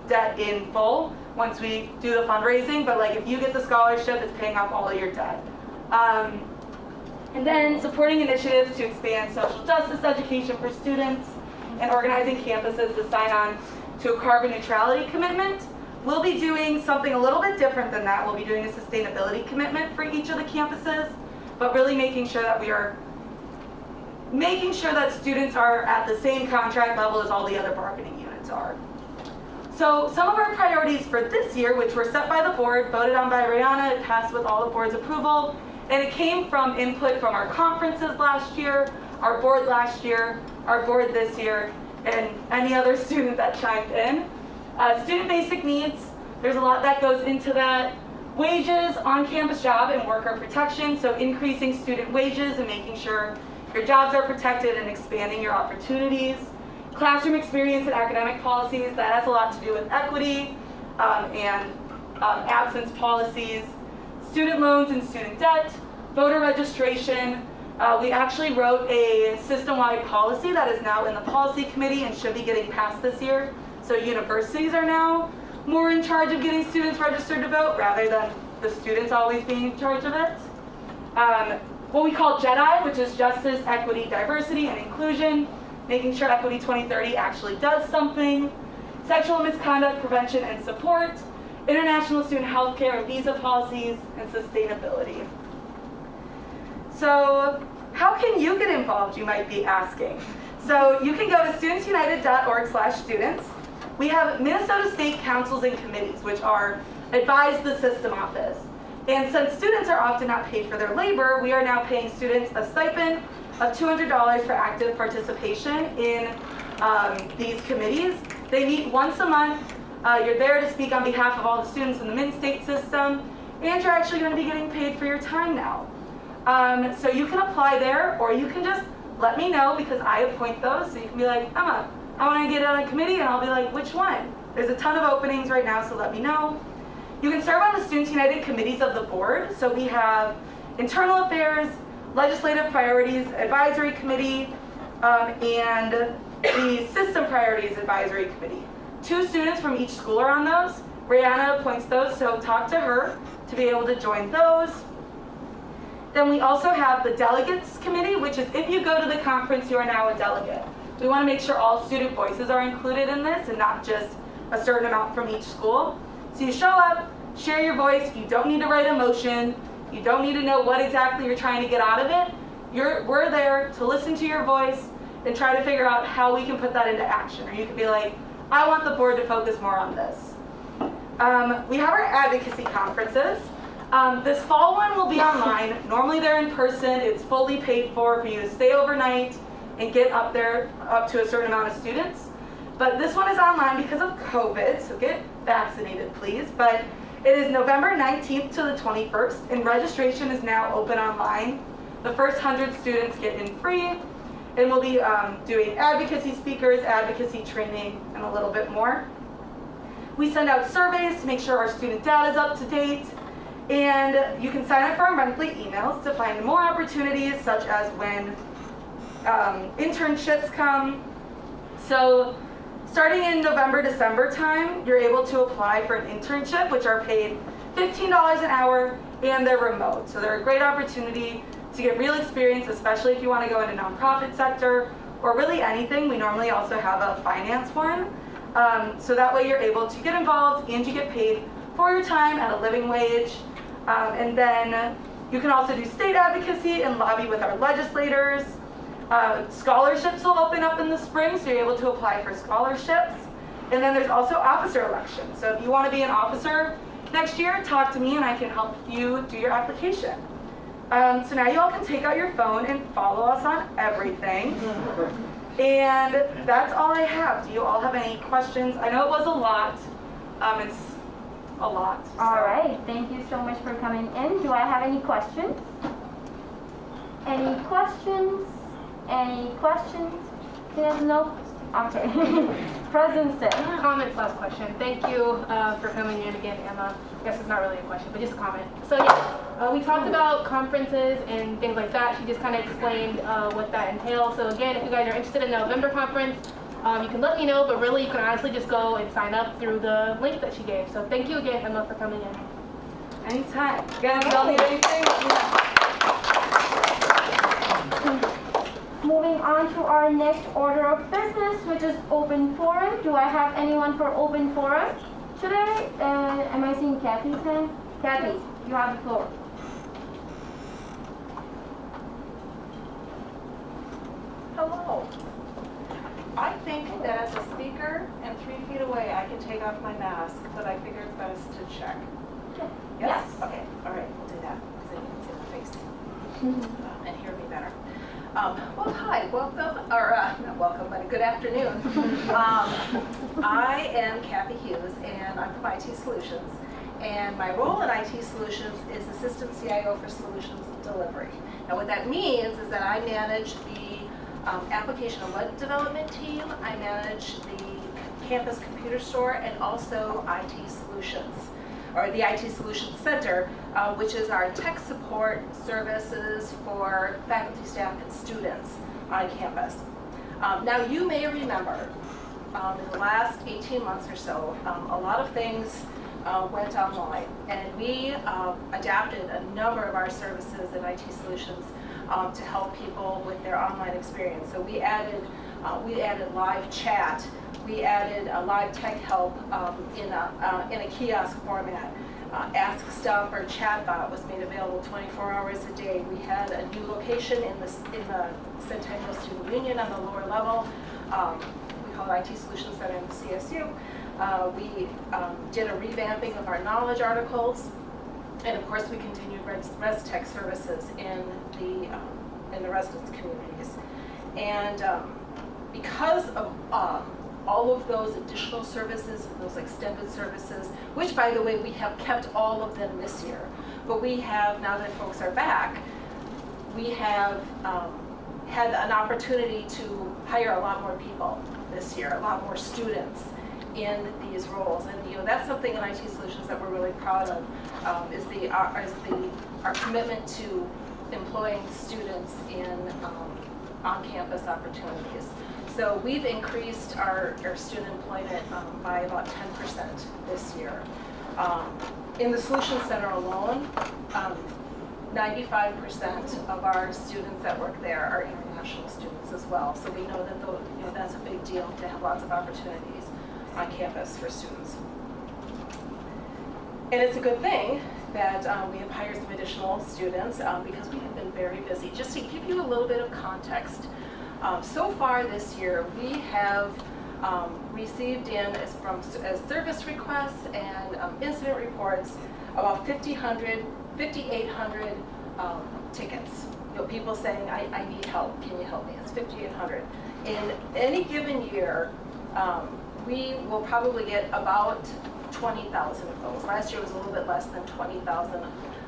debt in full once we do the fundraising. But like if you get the scholarship, it's paying off all of your debt. And then supporting initiatives to expand social justice education for students and organizing campuses to sign on to a carbon neutrality commitment. We'll be doing something a little bit different than that. We'll be doing a sustainability commitment for each of the campuses, but really making sure that students are at the same contract level as all the other bargaining units are. So some of our priorities for this year, which were set by the board, voted on by Rihanna, it passed with all the board's approval, and it came from input from our conferences last year, our board last year, our board this year, and any other student that chimed in. Student basic needs, there's a lot that goes into that. Wages, on-campus job and worker protection, so increasing student wages and making sure your jobs are protected and expanding your opportunities. Classroom experience and academic policies, that has a lot to do with equity and absence policies. Student loans and student debt, voter registration. We actually wrote a system-wide policy that is now in the policy committee and should be getting passed this year. So universities are now more in charge of getting students registered to vote rather than the students always being in charge of it. What we call JEDI, which is Justice, Equity, Diversity, and Inclusion, making sure Equity 2030 actually does something. Sexual misconduct prevention and support, international student health care and visa policies, and sustainability. So how can you get involved, you might be asking? So you can go to studentsunited.org/students. We have Minnesota State Councils and Committees, which are advise the system office. And since students are often not paid for their labor, we are now paying students a stipend of $200 for active participation in these committees. They meet once a month. You're there to speak on behalf of all the students in the Min-State system, and you're actually going to be getting paid for your time now. So you can apply there, or you can just let me know because I appoint those. So you can be like, Emma, I want to get on a committee, and I'll be like, which one? There's a ton of openings right now, so let me know. You can serve on the Students United committees of the board. So we have Internal Affairs, Legislative Priorities Advisory Committee, and the System Priorities Advisory Committee. 2 students from each school are on those. Rihanna appoints those, so talk to her to be able to join those. Then we also have the Delegates Committee, which is if you go to the conference, you are now a delegate. We want to make sure all student voices are included in this and not just a certain amount from each school. So you show up, share your voice. You don't need to write a motion. You don't need to know what exactly you're trying to get out of it. We're there to listen to your voice and try to figure out how we can put that into action. Or you could be like, I want the board to focus more on this. We have our advocacy conferences. This fall one will be online. Normally they're in person. It's fully paid for you to stay overnight and get up there up to a certain amount of students. But this one is online because of COVID, so get vaccinated, please. But it is November 19th to the 21st, and registration is now open online. The first 100 students get in free, and we'll be doing advocacy speakers, advocacy training, and a little bit more. We send out surveys to make sure our student data is up to date, and you can sign up for our monthly emails to find more opportunities, such as when internships come. So starting in November, December time, you're able to apply for an internship, which are paid $15 an hour, and they're remote. So they're a great opportunity to get real experience, especially if you want to go into nonprofit sector or really anything. We normally also have a finance one. So that way you're able to get involved and you get paid for your time at a living wage. And then you can also do state advocacy and lobby with our legislators. Scholarships will open up in the spring, so you're able to apply for scholarships. And then there's also officer elections. So if you want to be an officer next year, talk to me and I can help you do your application. So now you all can take out your phone and follow us on everything. And that's all I have. Do you all have any questions? I know it was a lot. It's a lot. So. All right, thank you so much for coming in. Do I have any questions? Any questions? Any questions? Yes, no? Okay. President's Day. Comments, last question. Thank you for coming in again, Emma. I guess it's not really a question, but just a comment. So yeah, we talked about conferences and things like that. She just kind of explained what that entails. So again, if you guys are interested in the November conference, you can let me know, but really you can honestly just go and sign up through the link that she gave. So thank you again, Emma, for coming in. Anytime. Guys, y'all need anything? Moving on to our next order of business, which is open forum. Do I have anyone for open forum today? Am I seeing Kathy's hand? Kathy, you have the floor. Hello. I think that as a speaker and 3 feet away, I can take off my mask, but I figure it's best to check. Yes? Okay, all right, we'll do that, because then you can see my face and hear me better. Well, hi, welcome, or not welcome, but good afternoon. I am Kathy Hughes, and I'm from IT Solutions. And my role in IT Solutions is Assistant CIO for Solutions Delivery. Now what that means is that I manage the application and web development team, I manage the campus computer store, and also IT Solutions, or the IT Solutions Center, which is our tech support services for faculty, staff, and students on campus. Now you may remember in the last 18 months or so, a lot of things went online, and we adapted a number of our services at IT Solutions to help people with their online experience. So we added live chat, we added live tech help in a kiosk format. Ask Stuff, our chatbot, was made available 24 hours a day. We had a new location in the Centennial Student Union on the lower level. We call it IT Solutions Center in the CSU. We did a revamping of our knowledge articles. And of course, we continued res tech services in the residence communities. And because of all of those additional services, those extended services, which by the way, we have kept all of them this year, but we have, now that folks are back, we have had an opportunity to hire a lot more people this year, a lot more students in these roles. And that's something in IT Solutions that we're really proud of, is our commitment to employing students in on-campus opportunities. So we've increased our student employment by about 10% this year. In the Solutions Center alone, 95% of our students that work there are international students as well. So we know that that's a big deal to have lots of opportunities on campus for students. And it's a good thing that we have hired some additional students because we have been very busy. Just to give you a little bit of context, so far this year we have received in as service requests and incident reports about 5,800 tickets. People saying, I need help, can you help me? It's 5,800. In any given year, we will probably get about 20,000 of those. Last year was a little bit less than 20,000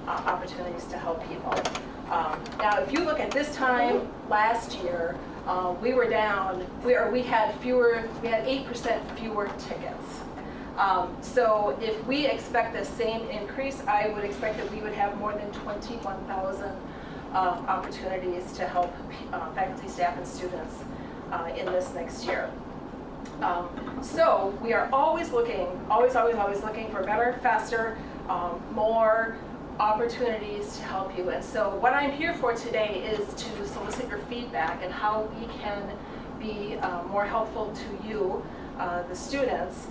opportunities to help people. Now, if you look at this time last year, we were down. We had 8% fewer tickets. So if we expect the same increase, I would expect that we would have more than 21,000 opportunities to help faculty, staff, and students in this next year. So we are always looking, always looking for better, faster, more opportunities to help you. And so what I'm here for today is to solicit your feedback and how we can be more helpful to you, the students.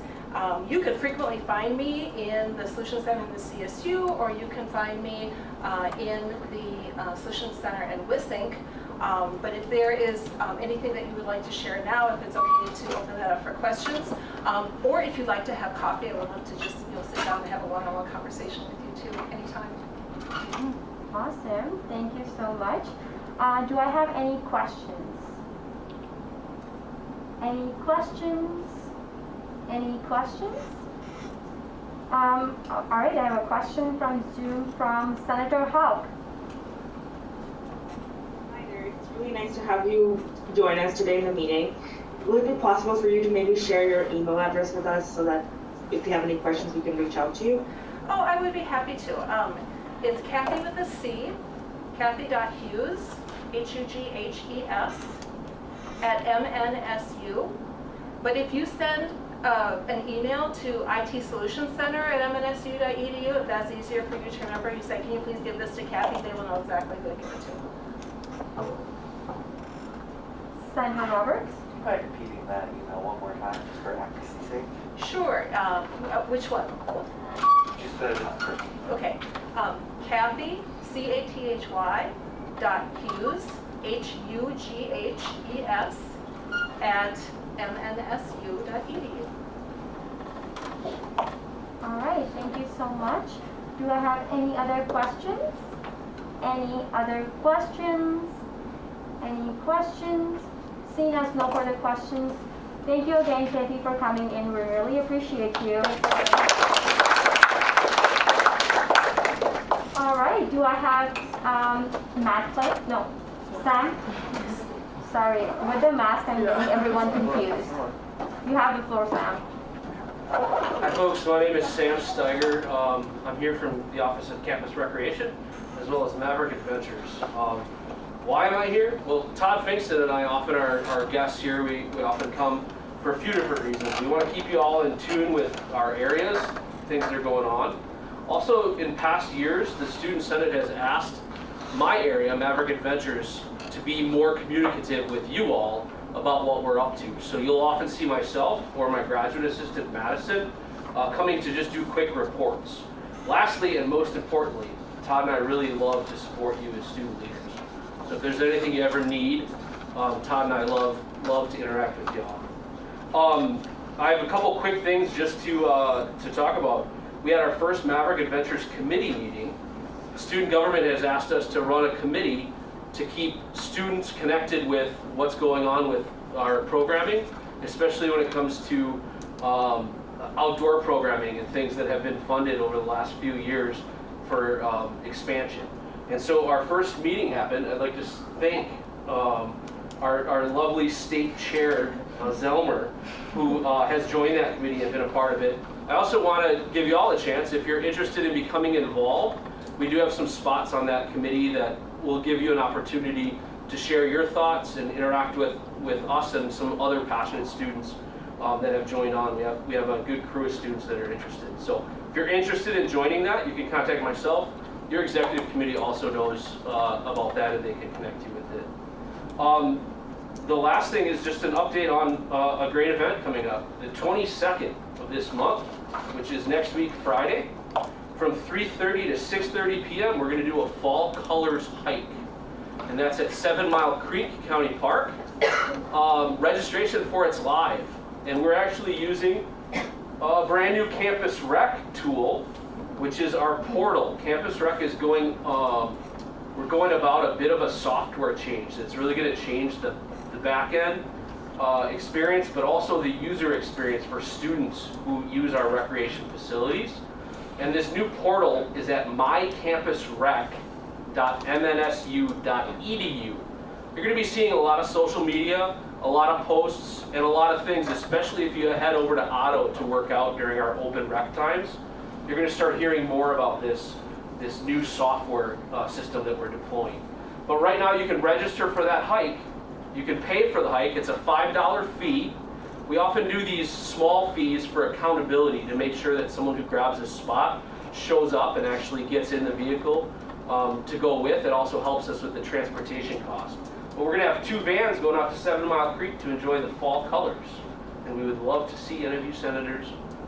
You can frequently find me in the Solutions Center in the CSU, or you can find me in the Solutions Center in WISync. But if there is anything that you would like to share now, if it's okay to open that up for questions, or if you'd like to have coffee, I would love to just sit down and have a one-on-one conversation with you too, anytime. Awesome, thank you so much. Do I have any questions? Any questions? Any questions? All right, I have a question from Zoom from Senator Houck. It's really nice to have you join us today in the meeting. would it be possible for you to maybe share your email address with us so that if you have any questions, we can reach out to you? Oh, I would be happy to. It's Kathy with a C, Kathy.Hughes, Hughes, at MNSU. But if you send an email to IT Solutions Center at mnsu.edu, if that's easier for you to remember, you say, can you please give this to Kathy? They will know exactly who to give it to. Sandra Roberts? Do you mind repeating that email one more time, just for accuracy's sake? Sure. Which one? Just the Okay. Kathy, Cathy, dot Hughes, Hughes, at mnsu.edu. All right, thank you so much. Do I have any other questions? Any other questions? Any questions? Seeing as no further questions, thank you again, Kathy, for coming in. We really appreciate you. All right, do I have Matt play? No, Sam? Sorry, with the mask, I'm getting everyone confused. You have the floor, Sam. Hi folks, my name is Sam Steiger. I'm here from the Office of Campus Recreation, as well as Maverick Adventures. Why am I here? Well, Todd Finkston and I often are guests here. We often come for a few different reasons. We want to keep you all in tune with our areas, things that are going on. Also, in past years, the Student Senate has asked my area, Maverick Adventures, to be more communicative with you all about what we're up to. So you'll often see myself or my graduate assistant, Madison, coming to just do quick reports. Lastly, and most importantly, Todd and I really love to support you as student leaders. So if there's anything you ever need, Todd and I love to interact with y'all. I have a couple quick things just to talk about. We had our first Maverick Adventures committee meeting. Student government has asked us to run a committee to keep students connected with what's going on with our programming, especially when it comes to outdoor programming and things that have been funded over the last few years for expansion. And so our first meeting happened. I'd like to thank our lovely state chair, Zelmer, who has joined that committee and been a part of it. I also want to give you all a chance, if you're interested in becoming involved, we do have some spots on that committee that will give you an opportunity to share your thoughts and interact with us and some other passionate students that have joined on. We have a good crew of students that are interested. So if you're interested in joining that, you can contact myself. Your executive committee also knows about that and they can connect you with it. The last thing is just an update on a great event coming up. The 22nd of this month, which is next week, Friday, from 3:30 to 6:30 p.m., we're going to do a fall colors hike. And that's at 7 Mile Creek County Park. Registration for it's live. And we're actually using a brand new Campus Rec tool, which is our portal. Campus Rec is going, we're going about a bit of a software change. It's really going to change the back end experience, but also the user experience for students who use our recreation facilities. And this new portal is at mycampusrec.mnsu.edu. You're going to be seeing a lot of social media, a lot of posts, and a lot of things, especially if you head over to Otto to work out during our open rec times. You're going to start hearing more about this new software system that we're deploying. But right now you can register for that hike. You can pay for the hike. It's a $5 fee. We often do these small fees for accountability to make sure that someone who grabs a spot shows up and actually gets in the vehicle to go with. It also helps us with the transportation cost. But we're going to have 2 vans going out to 7 Mile Creek to enjoy the fall colors. And we would love to see any of you senators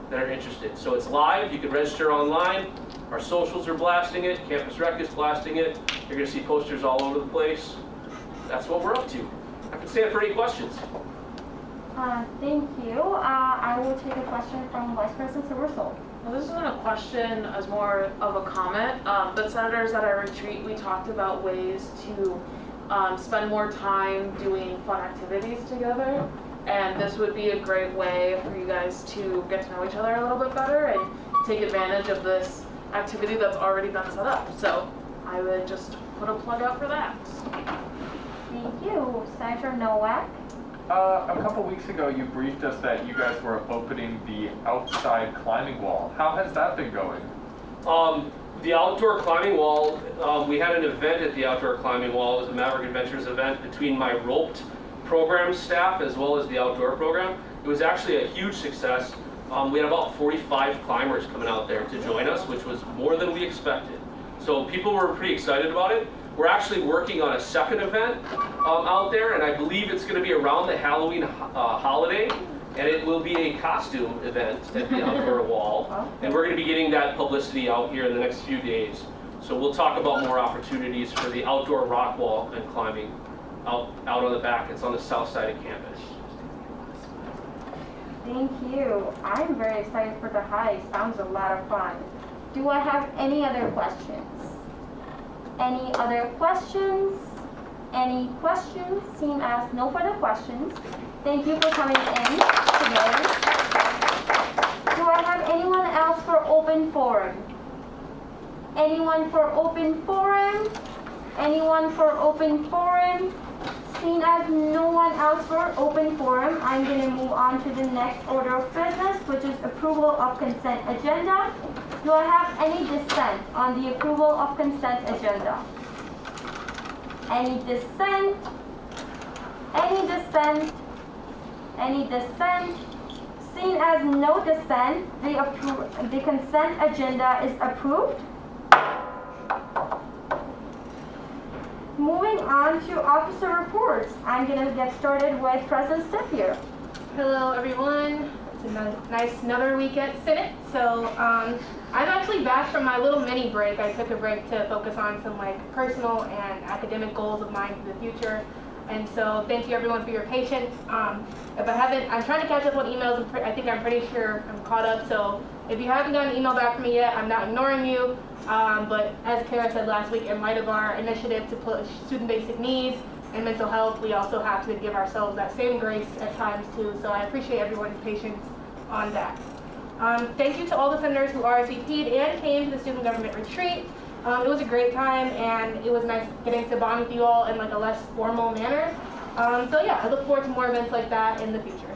that are interested. So it's live. You can register online. Our socials are blasting it. Campus Rec is blasting it. You're going to see posters all over the place. That's what we're up to. I can stand for any questions. Thank you. I will take a question from Vice President Rso. Well, this isn't a question as more of a comment, but senators at our retreat, we talked about ways to spend more time doing fun activities together, and this would be a great way for you guys to get to know each other a little bit better and take advantage of this activity that's already been set up. So I would just put a plug out for that. Thank you. Senator Nowak. A couple weeks ago, you briefed us that you guys were opening the outside climbing wall. How has that been going? The outdoor climbing wall, we had an event at the outdoor climbing wall. It was a Maverick Adventures event between my roped program staff as well as the outdoor program. It was actually a huge success. We had about 45 climbers coming out there to join us, which was more than we expected. So people were pretty excited about it. We're actually working on a second event out there, and I believe it's going to be around the Halloween holiday, and it will be a costume event at the outdoor wall. And we're going to be getting that publicity out here in the next few days. So we'll talk about more opportunities for the outdoor rock wall and climbing out on the back. It's on the south side of campus. Thank you. I'm very excited for the hike. Sounds a lot of fun. Do I have any other questions? Any other questions? Any questions? Seem as no further questions. Thank you for coming in today. Do I have anyone else for open forum? Anyone for open forum? Anyone for open forum? Seeing as no one else for open forum, I'm going to move on to the next order of business, which is approval of consent agenda. Do I have any dissent on the approval of consent agenda? Any dissent? Any dissent? Any dissent? Seeing as no dissent, the consent agenda is approved. Moving on to officer reports, I'm going to get started with President Steph here. Hello everyone. It's another week at Senate. So I'm actually back from my little mini break. I took a break to focus on some personal and academic goals of mine for the future. And so thank you everyone for your patience. If I haven't, I'm trying to catch up on emails. I think I'm pretty sure I'm caught up. So if you haven't gotten an email back from me yet, I'm not ignoring you. But as Kara said last week, in light of our initiative to push student basic needs and mental health, we also have to give ourselves that same grace at times too. So I appreciate everyone's patience on that. Thank you to all the senators who RSVP'd and came to the student government retreat. It was a great time, and it was nice getting to bond with you all in a less formal manner. So yeah, I look forward to more events like that in the future.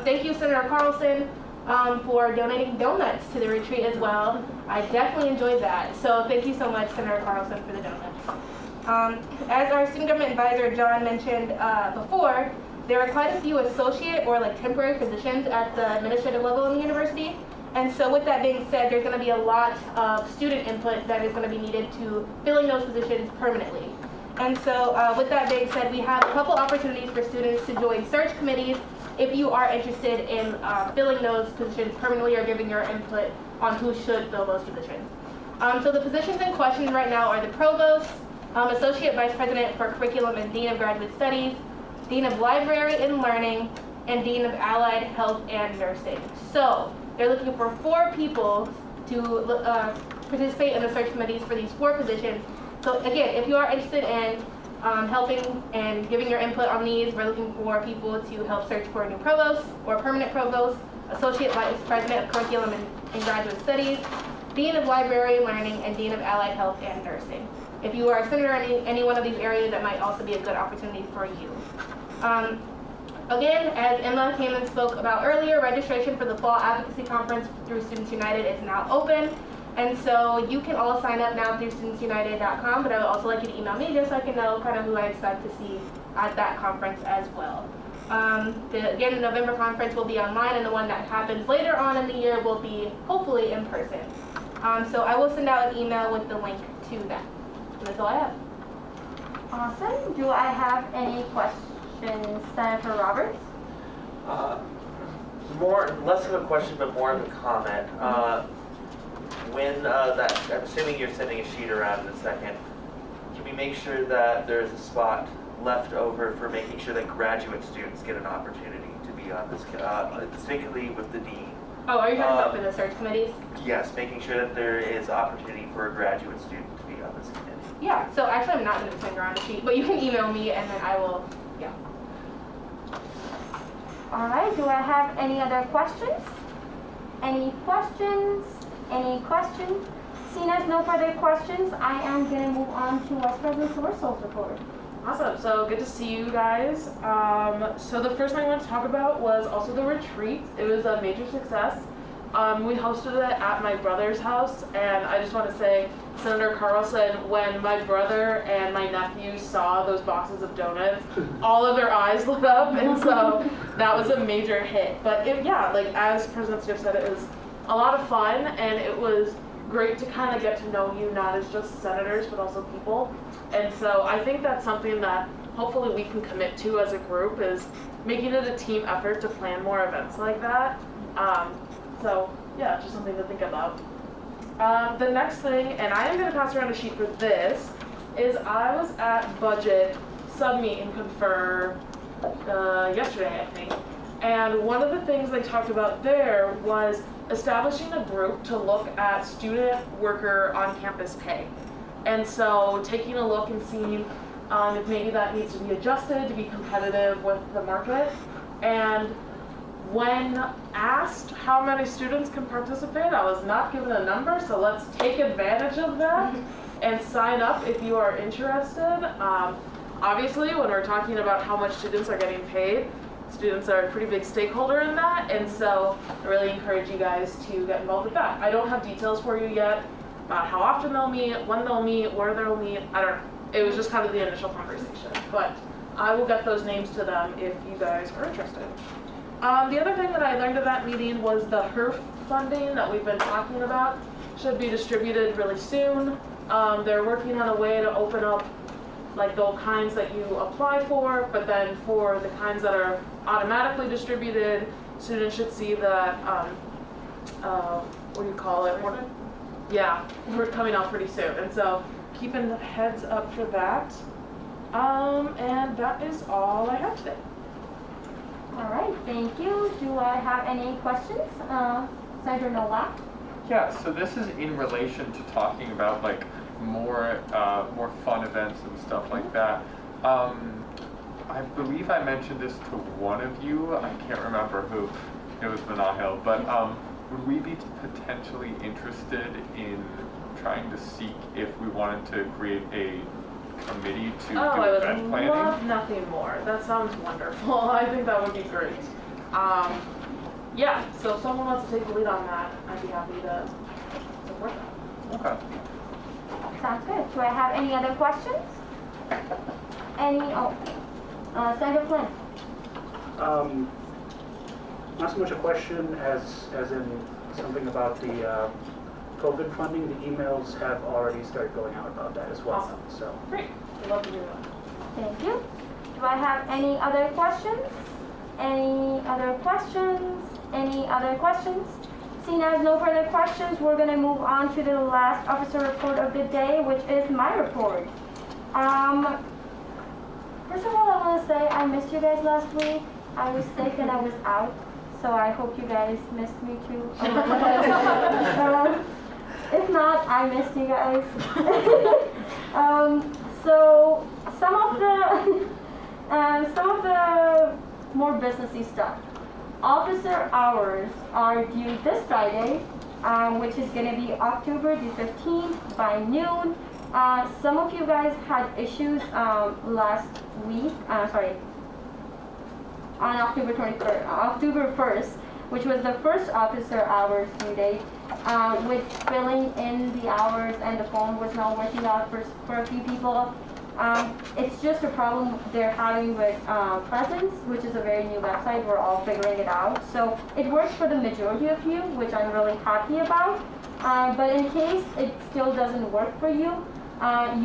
Thank you, Senator Carlson, for donating donuts to the retreat as well. I definitely enjoyed that. So thank you so much, Senator Carlson, for the donuts. As our student government advisor, John, mentioned before, there are quite a few associate or temporary positions at the administrative level in the university. And so with that being said, there's going to be a lot of student input that is going to be needed to filling those positions permanently. And so with that being said, we have a couple opportunities for students to join search committees if you are interested in filling those positions permanently or giving your input on who should fill those positions. So the positions in question right now are the Provost, Associate Vice President for Curriculum and Dean of Graduate Studies, Dean of Library and Learning, and Dean of Allied Health and Nursing. So they're looking for 4 people to participate in the search committees for these 4 positions. So again, if you are interested in helping and giving your input on these, we're looking for people to help search for a new provost or permanent provost, Associate Vice President of Curriculum and Graduate Studies, Dean of Library and Learning, and Dean of Allied Health and Nursing. If you are a senator in any one of these areas, that might also be a good opportunity for you. Again, as Emma came and spoke about earlier, registration for the Fall Advocacy Conference through Students United is now open. And so you can all sign up now through studentsunited.com, but I would also like you to email me just so I can know kind of who I expect to see at that conference as well. Again, the November conference will be online, and the one that happens later on in the year will be hopefully in person. So I will send out an email with the link to that. And that's all I have. Awesome. Do I have any questions? Senator Roberts? Less of a question, but more of a comment. I'm assuming you're sending a sheet around in a second. Can we make sure that there's a spot left over for making sure that graduate students get an opportunity to be on this, particularly with the dean? Oh, are you talking about for the search committees? Yes, making sure that there is opportunity for a graduate student to be on this committee. Yeah, so actually I'm not going to send around a sheet, but you can email me and then I will, yeah. All right, do I have any other questions? Any questions? Any questions? Seeing as no further questions, I am going to move on to Vice President Sorso's report. Awesome. So good to see you guys. So the first thing I want to talk about was also the retreat. It was a major success. We hosted it at my brother's house, and I just want to say, Senator Carlson, when my brother and my nephew saw those boxes of donuts, all of their eyes lit up, and so that was a major hit. But yeah, like as President Stiff said, it was a lot of fun, and it was great to kind of get to know you, not as just senators, but also people. And so I think that's something that hopefully we can commit to as a group, is making it a team effort to plan more events like that. So yeah, just something to think about. The next thing, and I am going to pass around a sheet for this, is I was at budget sub-meet and confer yesterday, I think. And one of the things they talked about there was establishing a group to look at student worker on-campus pay. And so taking a look and seeing if maybe that needs to be adjusted to be competitive with the market. And when asked how many students can participate, I was not given a number, so let's take advantage of that and sign up if you are interested. Obviously, when we're talking about how much students are getting paid, students are a pretty big stakeholder in that, and so I really encourage you guys to get involved with that. I don't have details for you yet about how often they'll meet, when they'll meet, where they'll meet, I don't know. It was just kind of the initial conversation, but I will get those names to them if you guys are interested. The other thing that I learned at that meeting was the HERF funding that we've been talking about should be distributed really soon. They're working on a way to open up like the kinds that you apply for, but then for the kinds that are automatically distributed, students should see that, what do you call it? Yeah, we're coming out pretty soon. And so keeping the heads up for that. And that is all I have today. All right, thank you. Do I have any questions? Senator Nowak? Yeah, so this is in relation to talking about like more fun events and stuff like that. I believe I mentioned this to one of you. I can't remember who. It was Manahil, but would we be potentially interested in trying to seek if we wanted to create a committee to do event planning? I would love nothing more. That sounds wonderful. I think that would be great. Yeah, so if someone wants to take the lead on that, I'd be happy to support that. Okay. Sounds good. Do I have any other questions? Senator Flynn. Not so much a question as in something about the COVID funding. The emails have already started going out about that as well. Awesome. So great. I'd love to do that. Thank you. Do I have any other questions? Any other questions? Any other questions? Seeing as no further questions, we're going to move on to the last officer report of the day, which is my report. First of all, I want to say I missed you guys last week. I was sick and I was out, so I hope you guys missed me too. If not, I missed you guys. So some of the more businessy stuff. Officer hours are due this Friday, which is going to be October the 15th by noon. Some of you guys had issues last week, on October 1st, which was the first officer hours due date, with filling in the hours, and the phone was not working out for a few people. It's just a problem they're having with Presence, which is a very new website. We're all figuring it out. So it works for the majority of you, which I'm really happy about. But in case it still doesn't work for you,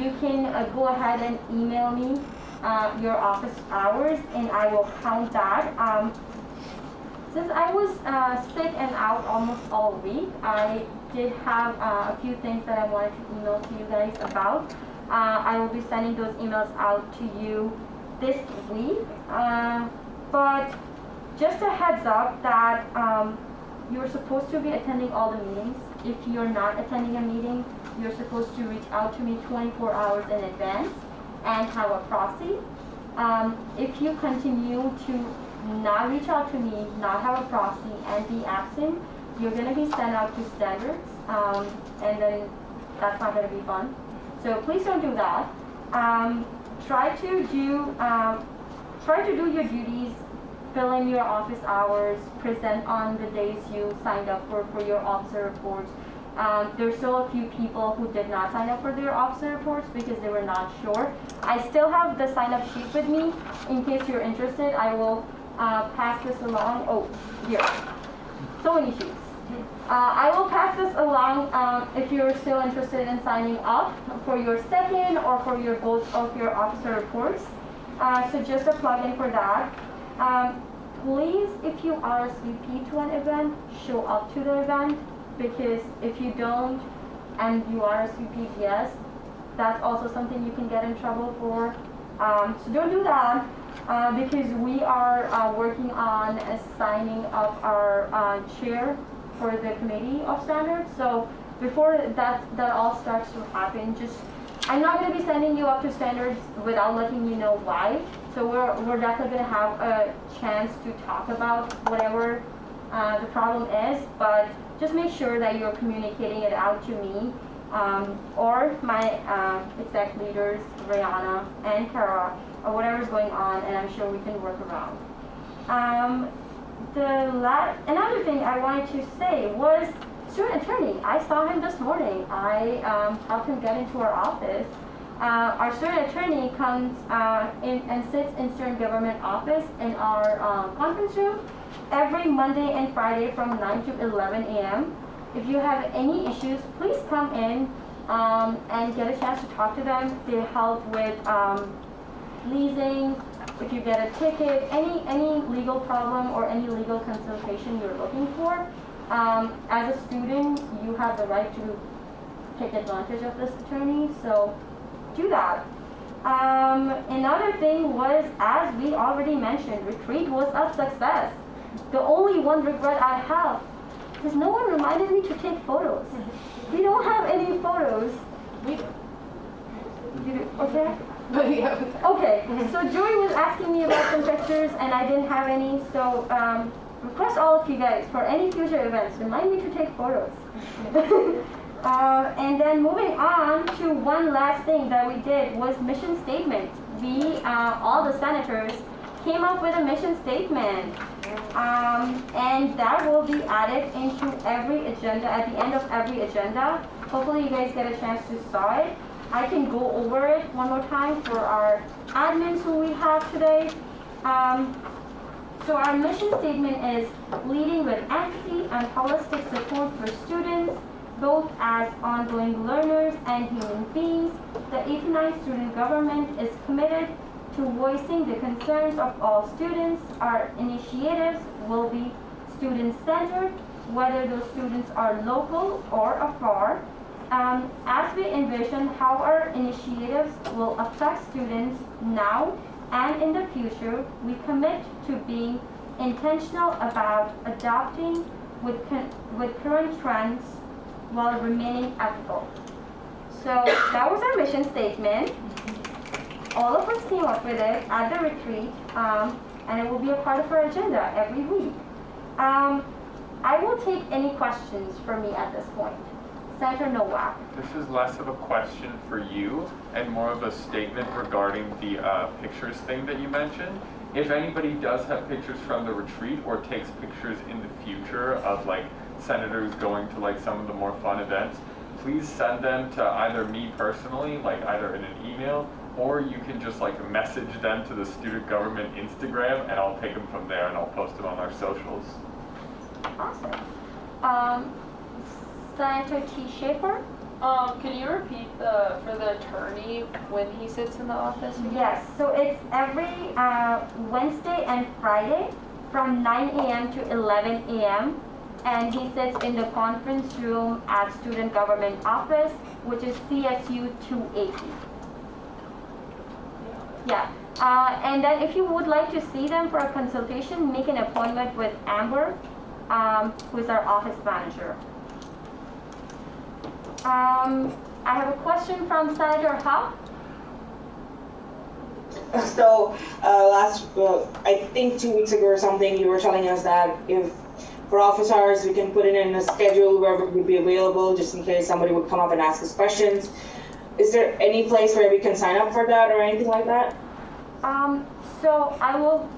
you can go ahead and email me your office hours, and I will count that. Since I was sick and out almost all week, I did have a few things that I wanted to email to you guys about. I will be sending those emails out to you this week. But just a heads up that you're supposed to be attending all the meetings. If you're not attending a meeting, you're supposed to reach out to me 24 hours in advance and have a proxy. If you continue to not reach out to me, not have a proxy, and be absent, you're going to be sent out to standards, and then that's not going to be fun. So please don't do that. try to do your duties, fill in your office hours, present on the days you signed up for your officer reports. There's still a few people who did not sign up for their officer reports because they were not sure. I still have the sign-up sheet with me. In case you're interested, I will pass this along. Oh, here. So many sheets. I will pass this along if you're still interested in signing up for your second or for your both of your officer reports. So just a plug-in for that. Please, if you RSVP to an event, show up to the event, because if you don't and you RSVP yes, that's also something you can get in trouble for. So don't do that, because we are working on assigning up our chair for the committee of standards. So before that all starts to happen, I'm not going to be sending you up to standards without letting you know why. So we're definitely going to have a chance to talk about whatever the problem is, but just make sure that you're communicating it out to me or my exec leaders, Rihanna and Kara, or whatever's going on, and I'm sure we can work around. Another thing I wanted to say was student attorney. I saw him this morning. I helped him get into our office. Our student attorney comes in and sits in student government office in our conference room every Monday and Friday from 9 to 11 a.m. If you have any issues, please come in and get a chance to talk to them. They help with leasing, if you get a ticket, any legal problem or any legal consultation you're looking for. As a student, you have the right to take advantage of this attorney, so do that. Another thing was, as we already mentioned, retreat was a success. The only one regret I have is no one reminded me to take photos. We don't have any photos. We do. You do? Okay. Okay, so Joey was asking me about some pictures and I didn't have any, so request all of you guys for any future events, remind me to take photos. And then moving on to one last thing that we did was mission statement. We, all the senators, came up with a mission statement. And that will be added into every agenda, at the end of every agenda. Hopefully you guys get a chance to saw it. I can go over it one more time for our admins who we have today. So our mission statement is leading with empathy and holistic support for students, both as ongoing learners and human beings. The 89 student government is committed to voicing the concerns of all students. Our initiatives will be student-centered, whether those students are local or afar. As we envision how our initiatives will affect students now and in the future, we commit to being intentional about adapting with current trends while remaining ethical. So that was our mission statement. All of us came up with it at the retreat, and it will be a part of our agenda every week. I will take any questions for me at this point. Senator Nowak. This is less of a question for you and more of a statement regarding the pictures thing that you mentioned. If anybody does have pictures from the retreat or takes pictures in the future of like senators going to like some of the more fun events, please send them to either me personally, like either in an email, or you can just like message them to the student government Instagram and I'll take them from there and I'll post them on our socials. Awesome. Senator T. Schaefer? Can you repeat for the attorney when he sits in the office? Yes, so it's every Wednesday and Friday from 9 a.m. to 11 a.m. and he sits in the conference room at Student Government Office, which is CSU 280. Yeah, and then if you would like to see them for a consultation, make an appointment with Amber, who is our office manager. I have a question from Senator Huff. So I think 2 weeks ago or something, you were telling us that if for office hours, we can put it in a schedule where we would be available just in case somebody would come up and ask us questions. is there any place where we can sign up for that or anything like that? So I will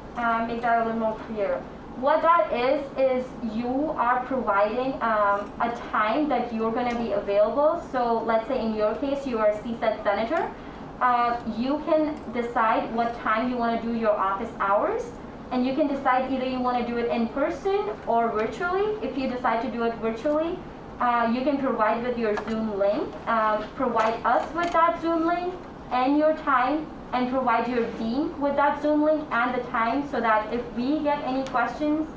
make that a little more clear. What that is you are providing a time that you're going to be available. So let's say in your case, you are a CSET senator. You can decide what time you want to do your office hours. And you can decide either you want to do it in person or virtually. If you decide to do it virtually, you can provide with your Zoom link, provide us with that Zoom link and your time, and provide your dean with that Zoom link and the time, so that if we get any questions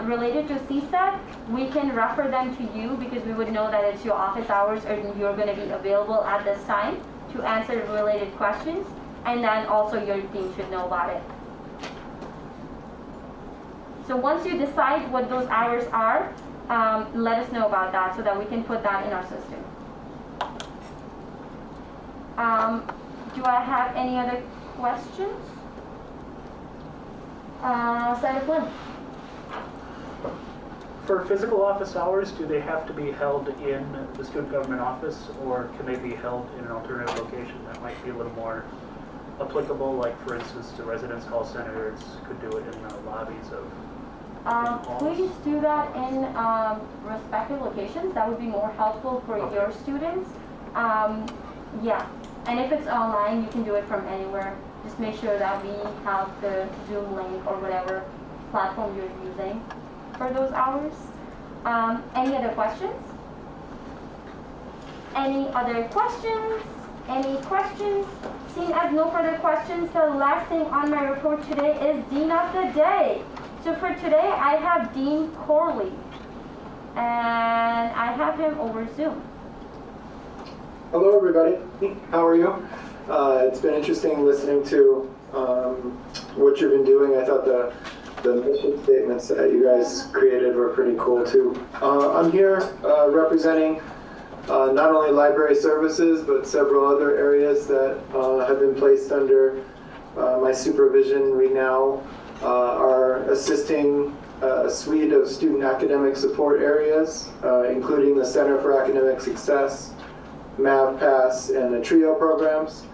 related to CSET, we can refer them to you, because we would know that it's your office hours and you're going to be available at this time to answer related questions, and then also your dean should know about it. So once you decide what those hours are, let us know about that so that we can put that in our system. Do I have any other questions? Senator Flynn. For physical office hours, do they have to be held in the student government office, or can they be held in an alternative location that might be a little more applicable? Like, for instance, the residence hall senators could do it in the lobbies of Please do that in respective locations. That would be more helpful for your students. Yeah, and if it's online, you can do it from anywhere. Just make sure that we have the Zoom link or whatever platform you're using for those hours. Any other questions? Any other questions? Any questions? Seeing as no further questions, the last thing on my report today is Dean of the Day. So for today, I have Dean Corley, and I have him over Zoom. Hello, everybody. How are you? It's been interesting listening to what you've been doing. I thought the mission statements that you guys created were pretty cool, too. I'm here representing not only library services, but several other areas that have been placed under my supervision. We now are assisting a suite of student academic support areas, including the Center for Academic Success, MavPass, and the TRIO programs,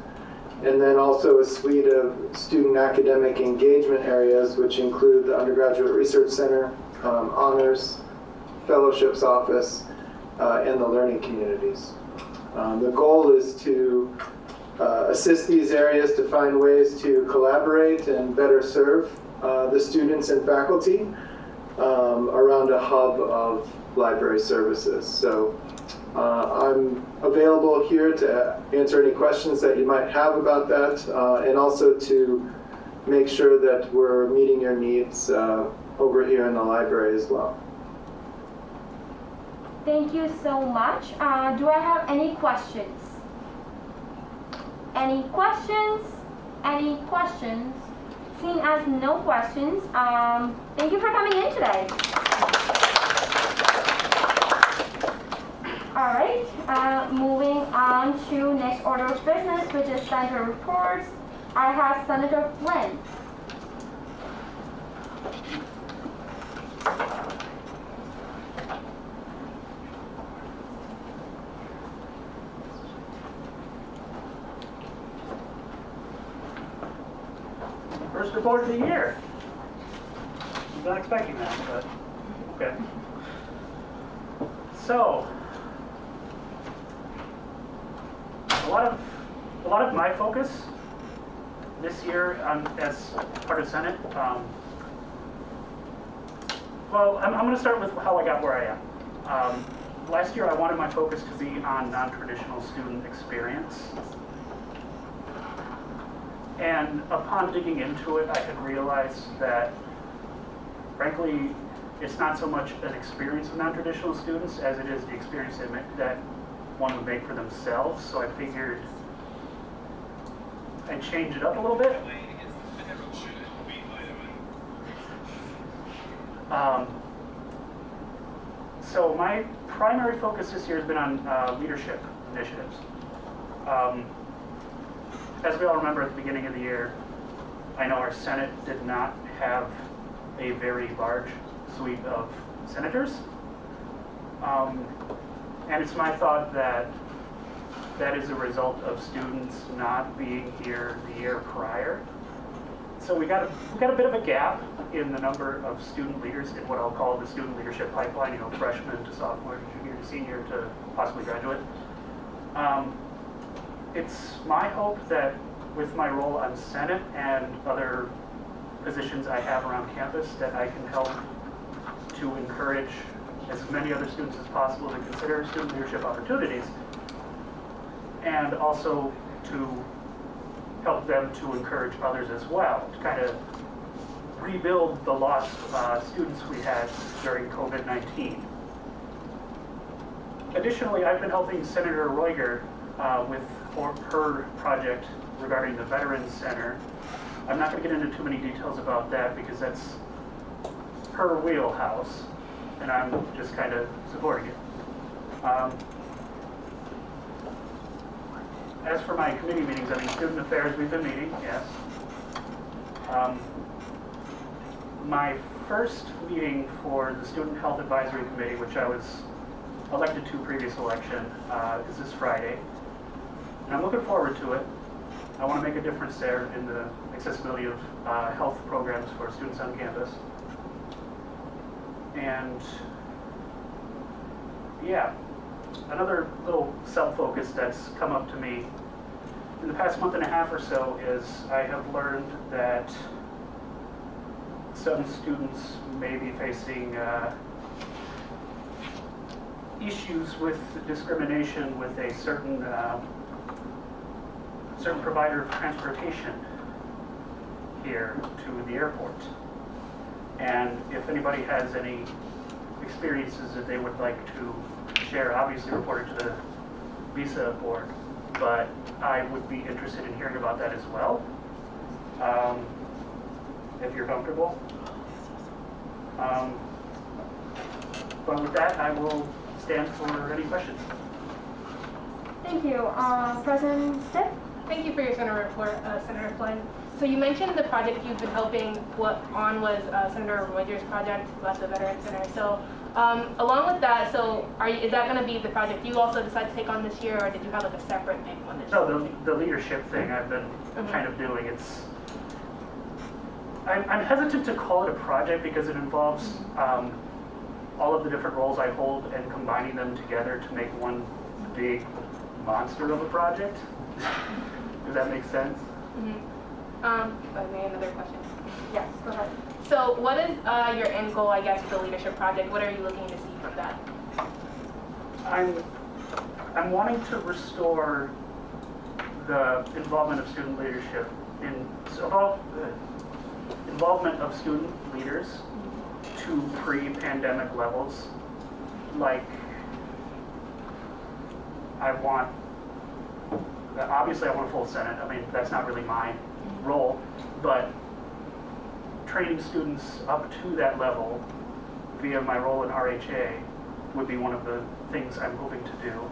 and then also a suite of student academic engagement areas, which include the Undergraduate Research Center, Honors, Fellowships Office, and the learning communities. The goal is to assist these areas to find ways to collaborate and better serve the students and faculty around a hub of library services. So I'm available here to answer any questions that you might have about that, and also to make sure that we're meeting your needs over here in the library as well. Thank you so much. Do I have any questions? Any questions? Any questions? Seeing as no questions, thank you for coming in today. All right, moving on to next order of business, which is senator reports. I have Senator Flynn. First report of the year. I'm not expecting that, but okay. So, a lot of my focus this year as part of Senate. Well, I'm going to start with how I got where I am. Last year, I wanted my focus to be on non-traditional student experience. And upon digging into it, I had realized that, frankly, it's not so much an experience of non-traditional students as it is the experience that one would make for themselves. So I figured I'd change it up a little bit. So my primary focus this year has been on leadership initiatives. As we all remember at the beginning of the year, I know our Senate did not have a very large suite of senators. And it's my thought that that is a result of students not being here the year prior. So we got a bit of a gap in the number of student leaders in what I'll call the student leadership pipeline, freshman to sophomore, to junior to senior to possibly graduate. It's my hope that with my role on Senate and other positions I have around campus that I can help to encourage as many other students as possible to consider student leadership opportunities, and also to help them to encourage others as well, to kind of rebuild the lost students we had during COVID-19. Additionally, I've been helping Senator Roiger with her project regarding the Veterans Center. I'm not going to get into too many details about that because that's her wheelhouse, and I'm just kind of supporting it. As for my committee meetings, student affairs, we've been meeting, yes. My first meeting for the Student Health Advisory Committee, which I was elected to previous election, is this Friday. And I'm looking forward to it. I want to make a difference there in the accessibility of health programs for students on campus. And yeah, another little self-focus that's come up to me in the past month and a half or so is I have learned that some students may be facing issues with discrimination with a certain provider of transportation here to the airport. And if anybody has any experiences that they would like to share, obviously report it to the Bisa board, but I would be interested in hearing about that as well, if you're comfortable. But with that, I will stand for any questions. Thank you. President Stipp? Thank you for your Senator report, Senator Flynn. So you mentioned the project you've been helping on was Senator Roiger's project about the Veterans Center. So along with that, so is that going to be the project you also decided to take on this year, or did you have like a separate big one this year? No, the leadership thing I've been kind of doing. I'm hesitant to call it a project because it involves all of the different roles I hold and combining them together to make one big monster of a project. Does that make sense? Maybe another question. Yes, go ahead. So what is your end goal, I guess, with the leadership project? What are you looking to see from that? I'm wanting to restore the involvement of student leadership involvement of student leaders to pre-pandemic levels. Like, obviously I want a full Senate. That's not really my role, but training students up to that level via my role in RHA would be one of the things I'm hoping to do.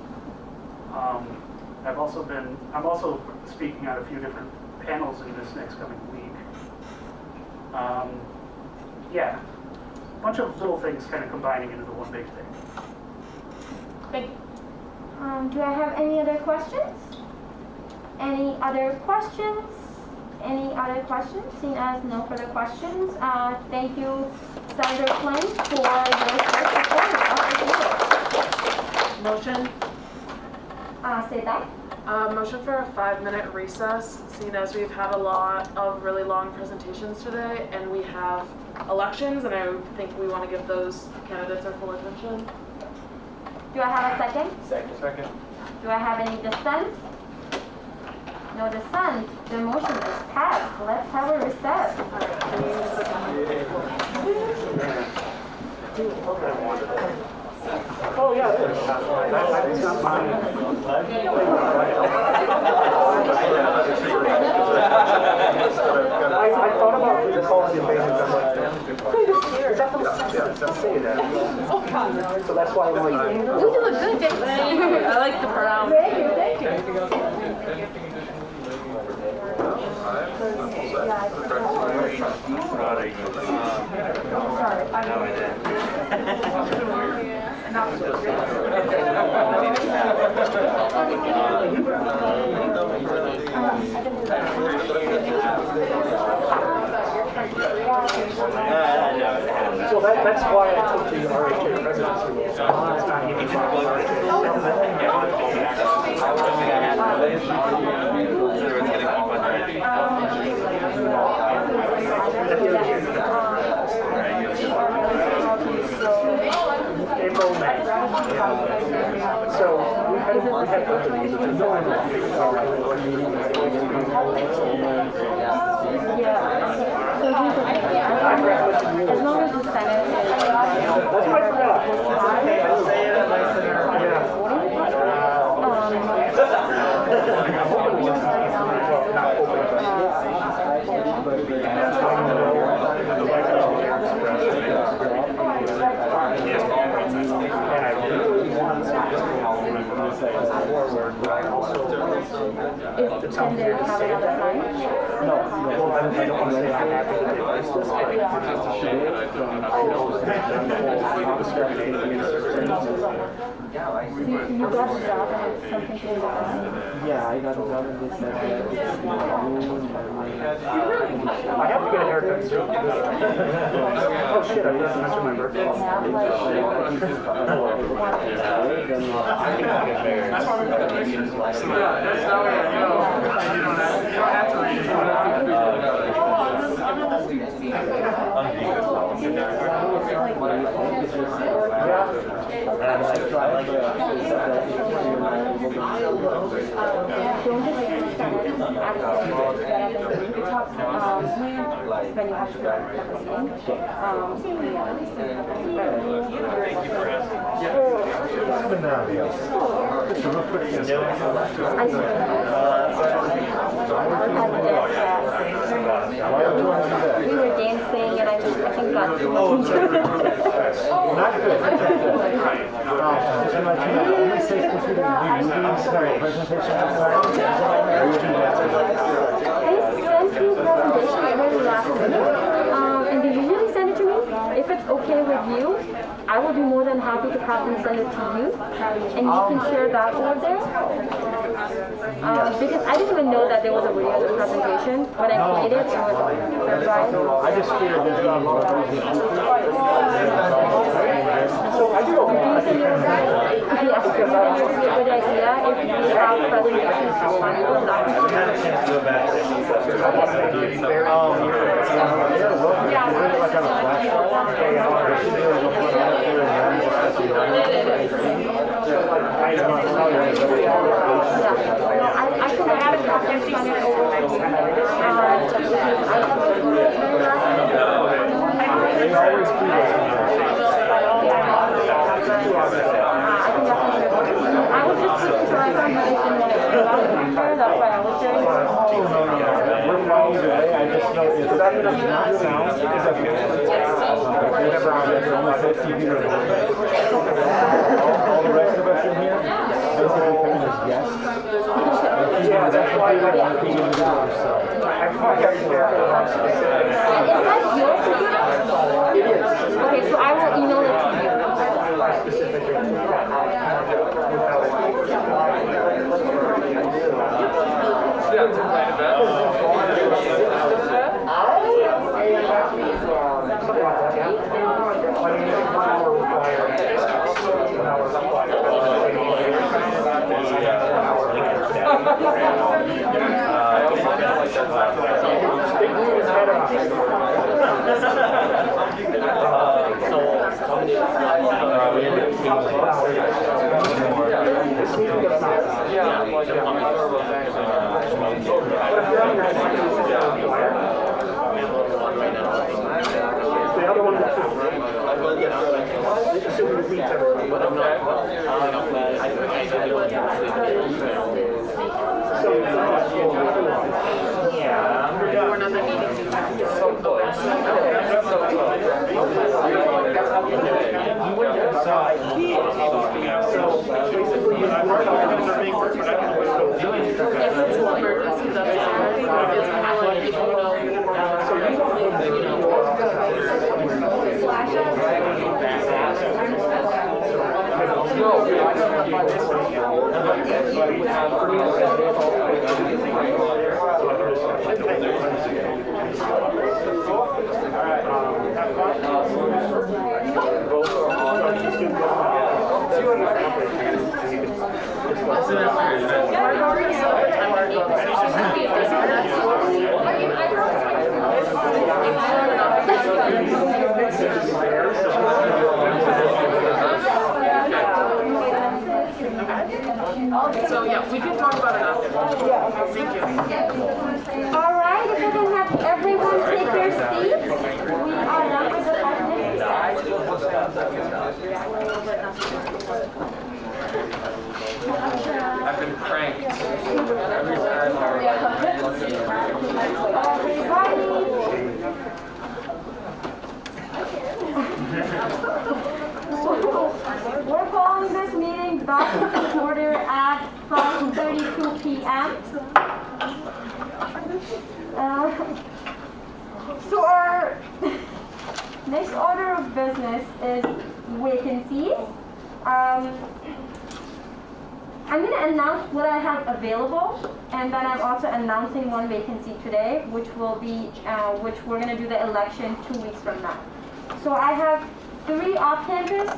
I'm also speaking at a few different panels in this next coming week. Yeah, a bunch of little things kind of combining into the one big thing. Thank you. Do I have any other questions? Any other questions? Any other questions? Seeing as no further questions, thank you, Senator Flynn, for your first report of the year. Motion? Say that. Motion for a 5-minute recess, seeing as we've had a lot of really long presentations today, and we have elections, and I think we want to give those candidates our full attention. Do I have a second? Second. Do I have any dissent? No dissent. The motion is passed. Let's have a recess. Oh yeah, it's not mine. I thought about the calls the invasions. I'm like, is that the say that? Oh God. So that's why I'm like, You look good, Dave. I like the brown. Thank you, thank you. Sorry. Well, that's why I took the RHA residency rule. It's not even April, May. So we had both of these, which is no one As long as the Senate is. That's what I forgot. If can they have another time? No, I don't want to say I'm happy that they placed this. You got a job and something came up. Yeah, I got a job in this area. I have to get a haircut soon. Oh shit, I forgot to mention my birthday. We were dancing and I think got too much into it. Not good. Only safe computer movies or presentation. I sent you the presentation very last minute, and they usually send it to me. If it's okay with you, I will be more than happy to have them send it to you, and you can share that over there. Because I didn't even know that there was a video of the presentation. When I played it, it was surprised. I just figured there's not a lot of So I do think it would be a good idea if we have presentations for one of those I can add a conference on it over my I was just looking for my conversation that's why I was there. We're fine either way. I just know if that does not sound, whatever I'm all the rest of us in here, basically coming as guests. Yeah, that's why I'm being in the door, so. Is that your computer? It is. Okay, so I will email it to you. The other one was assuming it meets everything, but I'm not. We're not that meeting. So yeah, we can talk about it after. Thank you. All right, if we can have everyone take their seats, we are done with the presentation. I've been pranked. Every time We're calling this meeting back to order at 5:32 p.m. So our next order of business is vacancies. I'm going to announce what I have available, and then I'm also announcing one vacancy today, which will be, which we're going to do the election 2 weeks from now. So I have 3 off-campus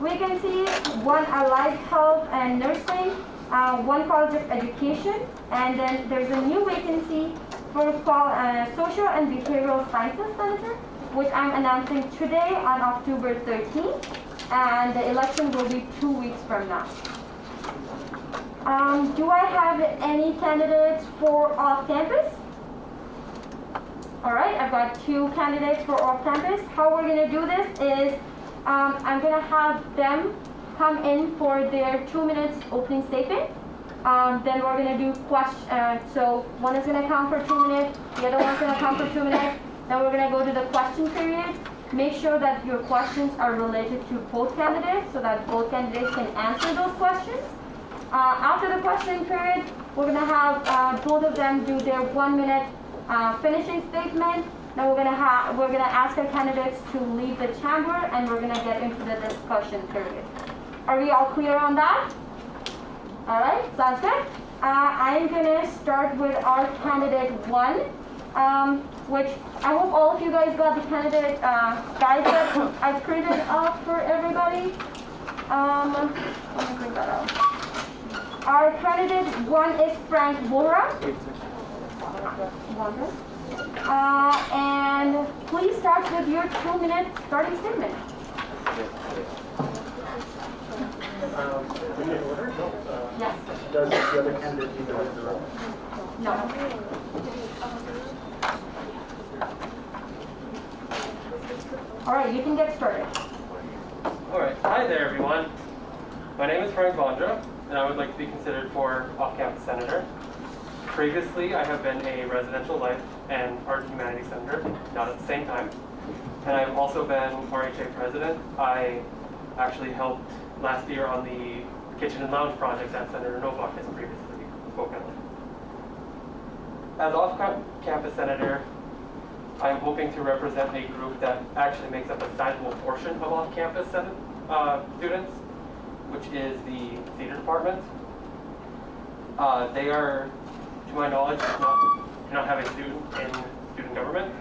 vacancies, 1 allied health and nursing, 1 college of education, and then there's a new vacancy for social and behavioral sciences center, which I'm announcing today on October 13th, and the election will be 2 weeks from now. Do I have any candidates for off-campus? All right, I've got 2 candidates for off-campus. How we're going to do this is I'm going to have them come in for their 2 minutes opening statement. Then we're going to do questions. So one is going to come for 2 minutes, the other one's going to come for 2 minutes. Then we're going to go to the question period. Make sure that your questions are related to both candidates so that both candidates can answer those questions. After the question period, we're going to have both of them do their 1 minute finishing statement. Then we're going to ask our candidates to leave the chamber, and we're going to get into the discussion period. Are we all clear on that? All right, sounds good. I'm going to start with our candidate 1, which I hope all of you guys got the candidate guide that I printed up for everybody. Let me bring that out. Our candidate 1 is Frank Bora. And please start with your 2 minute starting statement. Yes. Does the other candidate need to write the roll? No. All right, you can get started. All right. Hi there, everyone. My name is Frank Vondra, and I would like to be considered for off-campus senator. Previously, I have been a residential life and art and humanities senator, not at the same time. And I've also been RHA president. I actually helped last year on the kitchen and lounge project that Senator Novak has previously spoken of. As off-campus senator, I'm hoping to represent a group that actually makes up a sizable portion of off-campus students, which is the theater department. They are, to my knowledge, do not have a student in student government,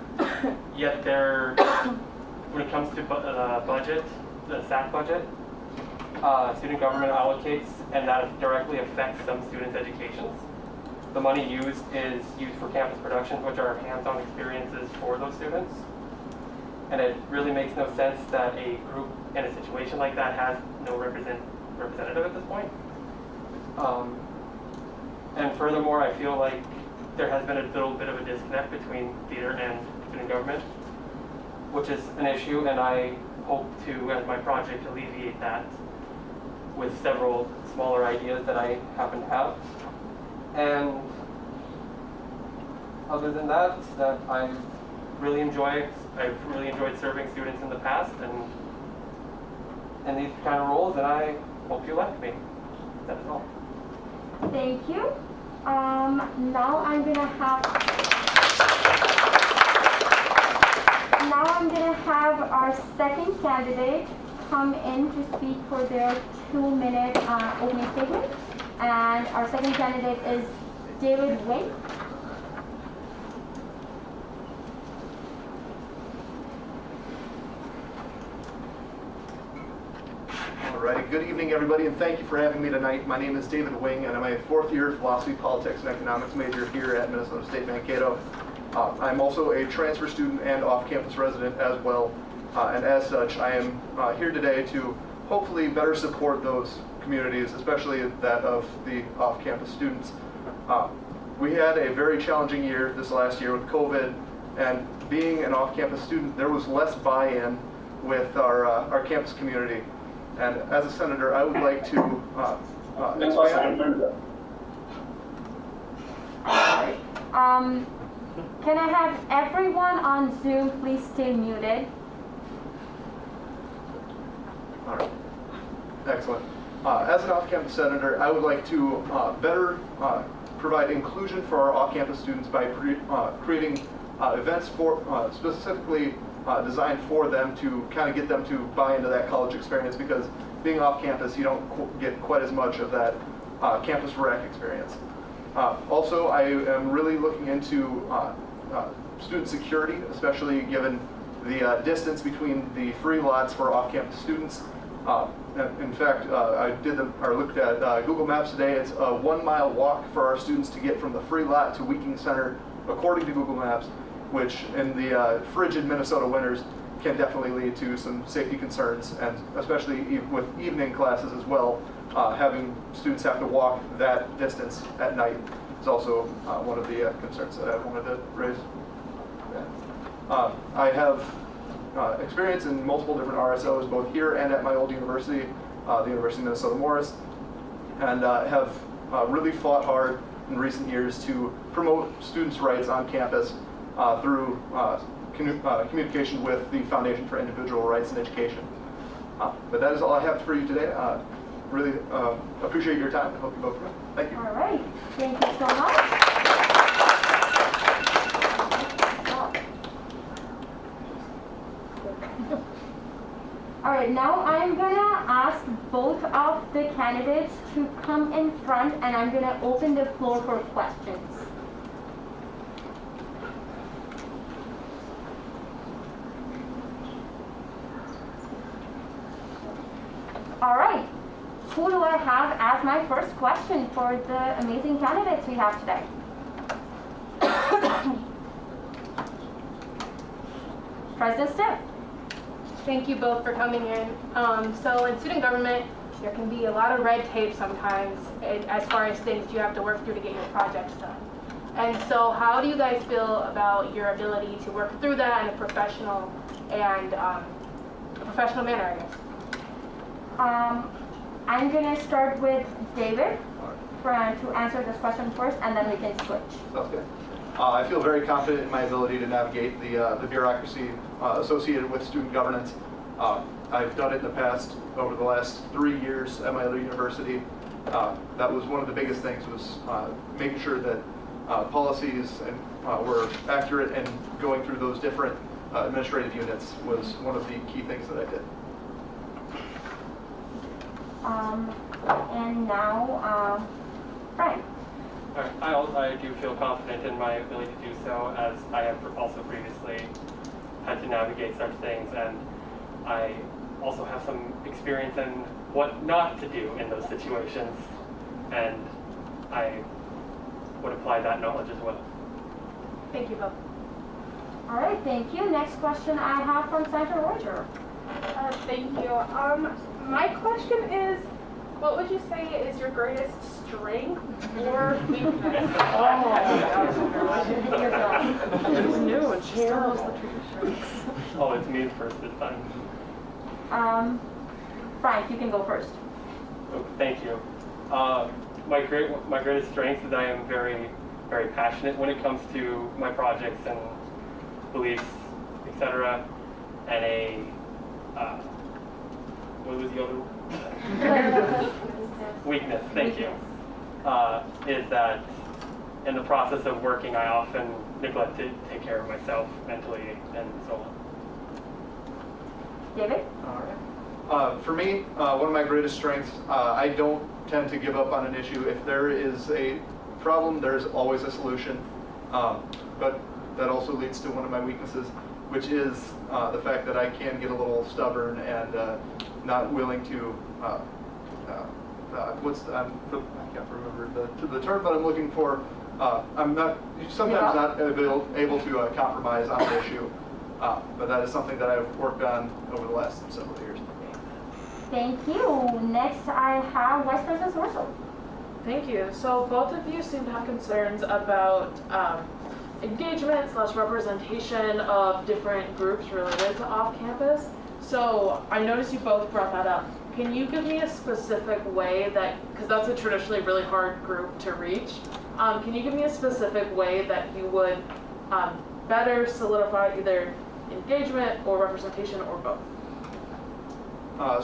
yet they're, when it comes to the budget, the SAC budget, student government allocates, and that directly affects some students' educations. The money used is used for campus productions, which are hands-on experiences for those students. And it really makes no sense that a group in a situation like that has no representative at this point. And furthermore, I feel like there has been a little bit of a disconnect between theater and student government, which is an issue, and I hope to, as my project, alleviate that with several smaller ideas that I happen to have. And other than that, I've really enjoyed serving students in the past and in these kind of roles, and I hope you elect me. That is all. Thank you. Now I'm gonna have our second candidate come in to speak for their 2 minute opening statement. And our second candidate is David Wing. Alrighty, good evening, everybody, and thank you for having me tonight. My name is David Wing, and I'm a fourth-year philosophy, politics, and economics major here at Minnesota State Mankato. I'm also a transfer student and off-campus resident as well, and as such, I am here today to hopefully better support those communities, especially that of the off-campus students. We had a very challenging year this last year with COVID, and being an off-campus student, there was less buy-in with our campus community. And as a senator, I would like to expand. Can I have everyone on Zoom please stay muted? All right. Excellent. As an off-campus senator, I would like to better provide inclusion for our off-campus students by creating events for specifically designed for them to kind of get them to buy into that college experience, because being off campus, you don't get quite as much of that campus rec experience. Also, I am really looking into student security, especially given the distance between the free lots for off-campus students. In fact, I looked at Google Maps today. It's a 1 mile walk for our students to get from the free lot to Weeking Center, according to Google Maps, which in the frigid Minnesota winters can definitely lead to some safety concerns, and especially with evening classes as well, having students have to walk that distance at night is also one of the concerns that I wanted to raise. I have experience in multiple different RSOs, both here and at my old university, the University of Minnesota Morris, and have really fought hard in recent years to promote students' rights on campus through communication with the Foundation for Individual Rights in Education. But that is all I have for you today. Really appreciate your time. I hope you vote for me. Thank you. All right. Thank you so much. All right, now I'm gonna ask both of the candidates to come in front, and I'm gonna open the floor for questions. All right, who do I have as my first question for the amazing candidates we have today? President Stiff. Thank you both for coming in. So in student government, there can be a lot of red tape sometimes as far as things you have to work through to get your projects done. And so how do you guys feel about your ability to work through that in a professional and manner, I guess? I'm going to start with David to answer this question first, and then we can switch. Sounds good. I feel very confident in my ability to navigate the bureaucracy associated with student governance. I've done it in the past over the last 3 years at my other university. That was one of the biggest things, was making sure that policies were accurate, and going through those different administrative units was one of the key things that I did. And now, Brian. I do feel confident in my ability to do so, as I have also previously had to navigate such things, and I also have some experience in what not to do in those situations, and I would apply that knowledge as well. Thank you both. All right, thank you. Next question I have from Senator Roger. Thank you. My question is, what would you say is your greatest strength or weakness? It's new and she still knows the traditions. Oh, it's me first this time. Frank, you can go first. Oh, thank you. My greatest strength is I am very, very passionate when it comes to my projects and beliefs, etc. And what was the other one? Weakness, thank you. Is that in the process of working, I often neglect to take care of myself mentally and so on. David? All right. For me, one of my greatest strengths, I don't tend to give up on an issue. If there is a problem, there's always a solution. But that also leads to one of my weaknesses, which is the fact that I can get a little stubborn and not willing to I can't remember the term, but I'm looking for. I'm not sometimes not able to compromise on the issue, but that is something that I've worked on over the last several years. Thank you. Next, I have Vice President Rso. Thank you. So both of you seem to have concerns about engagement / representation of different groups related to off-campus. So I noticed you both brought that up. Can you give me a specific way that, because that's a traditionally really hard group to reach, can you give me a specific way that you would better solidify either engagement or representation or both?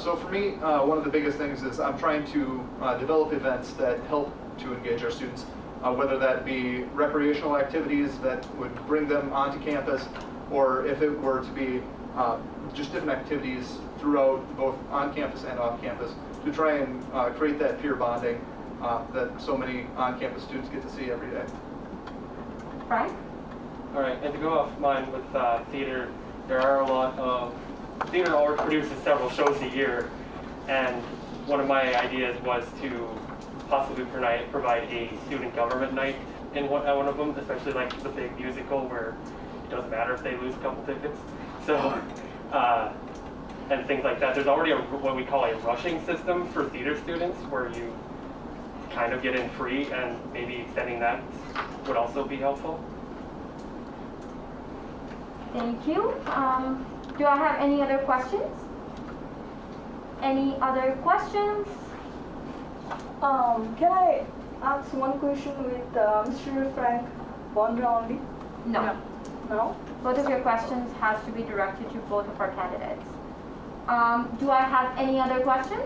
So for me, one of the biggest things is I'm trying to develop events that help to engage our students, whether that be recreational activities that would bring them onto campus, or if it were to be just different activities throughout both on campus and off campus to try and create that peer bonding that so many on-campus students get to see every day. Frank? All right, and to go off mine with theater, there are a lot of, theater already produces several shows a year, and one of my ideas was to possibly provide a student government night at one of them, especially like the big musical where it doesn't matter if they lose a couple tickets. So, and things like that. There's already what we call a rushing system for theater students where you kind of get in free, and maybe extending that would also be helpful. Thank you. Do I have any other questions? Any other questions? Can I ask one question with Mr. Frank Bondra only? No. No? Both of your questions has to be directed to both of our candidates. Do I have any other questions?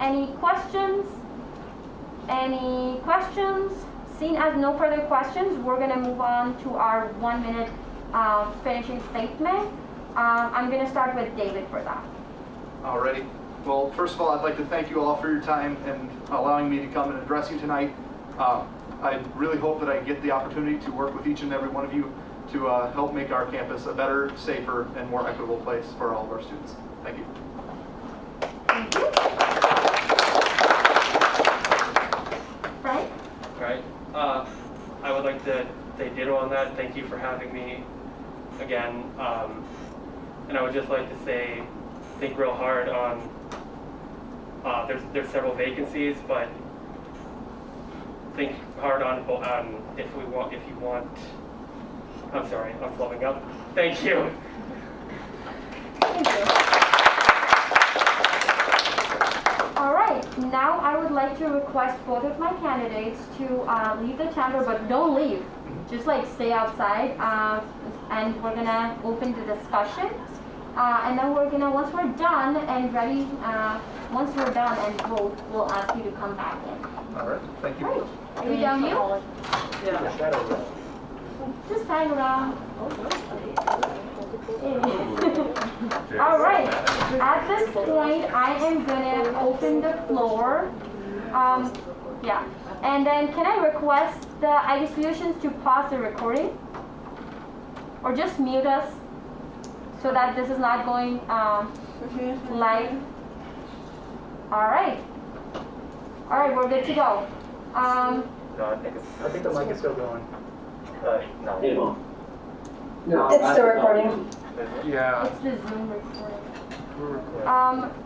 Any questions? Any questions? Seeing as no further questions, we're going to move on to our 1 minute finishing statement. I'm going to start with David for that. Alrighty. Well, first of all, I'd like to thank you all for your time and allowing me to come and address you tonight. I really hope that I get the opportunity to work with each and every one of you to help make our campus a better, safer, and more equitable place for all of our students. Thank you. Thank you. Frank? All right. I would like to say ditto on that. Thank you for having me again. And I would just like to say, think real hard on, there's several vacancies, but think hard on if you want, I'm sorry, I'm flowing up. Thank you. Thank you. All right, now I would like to request both of my candidates to leave the chamber, but don't leave. Just like stay outside, and we're gonna open the discussion. And then we're gonna, once we're done and ready, once we're done and vote, we'll ask you to come back in. All right, thank you. Great. Are we done, you? Yeah. Just hang around. All right. At this point, I am gonna open the floor. Yeah. And then can I request the IT Solutions to pause the recording? Or just mute us so that this is not going live? All right. All right, we're good to go. I think the mic is still going. No. It's still recording. Yeah. It's the Zoom recording. We're recording.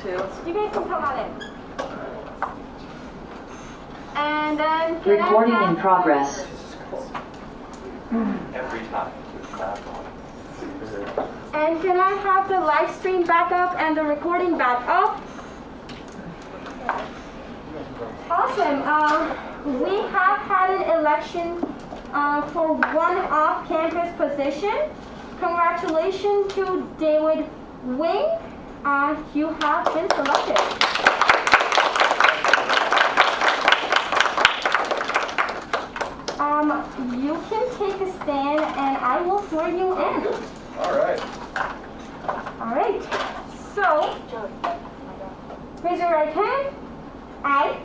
too. You guys can come on in. And then Recording in progress. Every time. And can I have the live stream back up and the recording back up? Awesome. We have had an election for one off-campus position. Congratulations to David Wing. You have been selected. You can take a stand and I will swear you in. All right. All right. So, raise your right hand. I,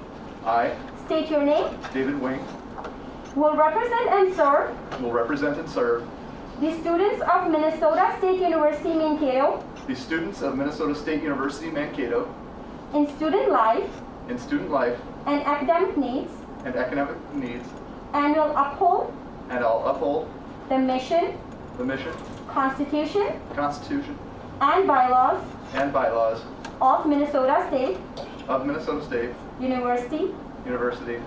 State your name. David Wing, Will represent and serve will represent and serve the students of Minnesota State University, Mankato the students of Minnesota State University, Mankato in student life in student life and academic needs, and academic needs, and will uphold and I'll uphold the mission, Constitution, and bylaws and bylaws of Minnesota State of Minnesota State University,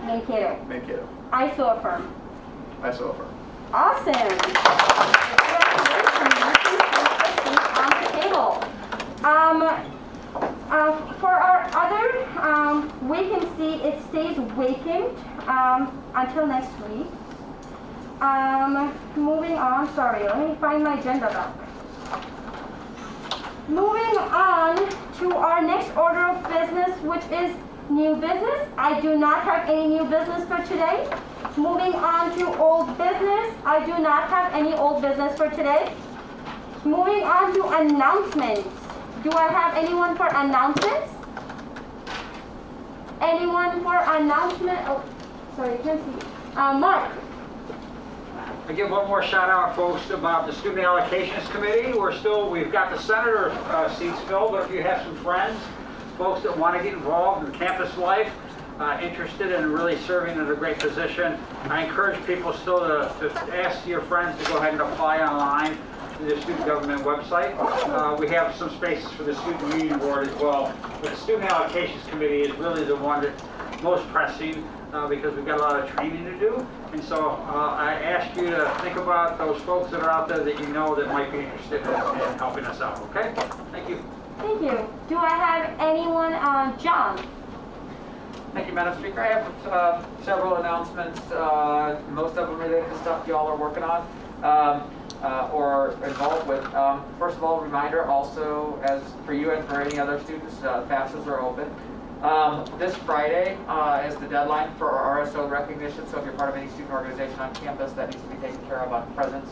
Mankato. I so affirm. I so affirm. Awesome. Congratulations. On the table. For our other vacancy, it stays vacant until next week. Moving on, sorry, let me find my agenda back. Moving on to our next order of business, which is new business. I do not have any new business for today. Moving on to old business. I do not have any old business for today. Moving on to announcements. Do I have anyone for announcements? Anyone for announcement? Oh, sorry, you can't see. Mark. I give one more shout out, folks, about the Student Allocations Committee. We've got the senator seats filled, but if you have some friends, folks that want to get involved in campus life, interested in really serving in a great position, I encourage people still to ask your friends to go ahead and apply online to the student government website. We have some spaces for the Student Union Board as well, but the Student Allocations Committee is really the one that's most pressing because we've got a lot of training to do. And so I ask you to think about those folks that are out there that you know that might be interested in helping us out, okay? Thank you. Thank you. Do I have anyone, John? Thank you, Madam Speaker. I have several announcements, most of them related to stuff y'all are working on or involved with. First of all, reminder also, as for you and for any other students, FAFSAs are open. This Friday is the deadline for our Rso Recognition, so if you're part of any student organization on campus, that needs to be taken care of on presence.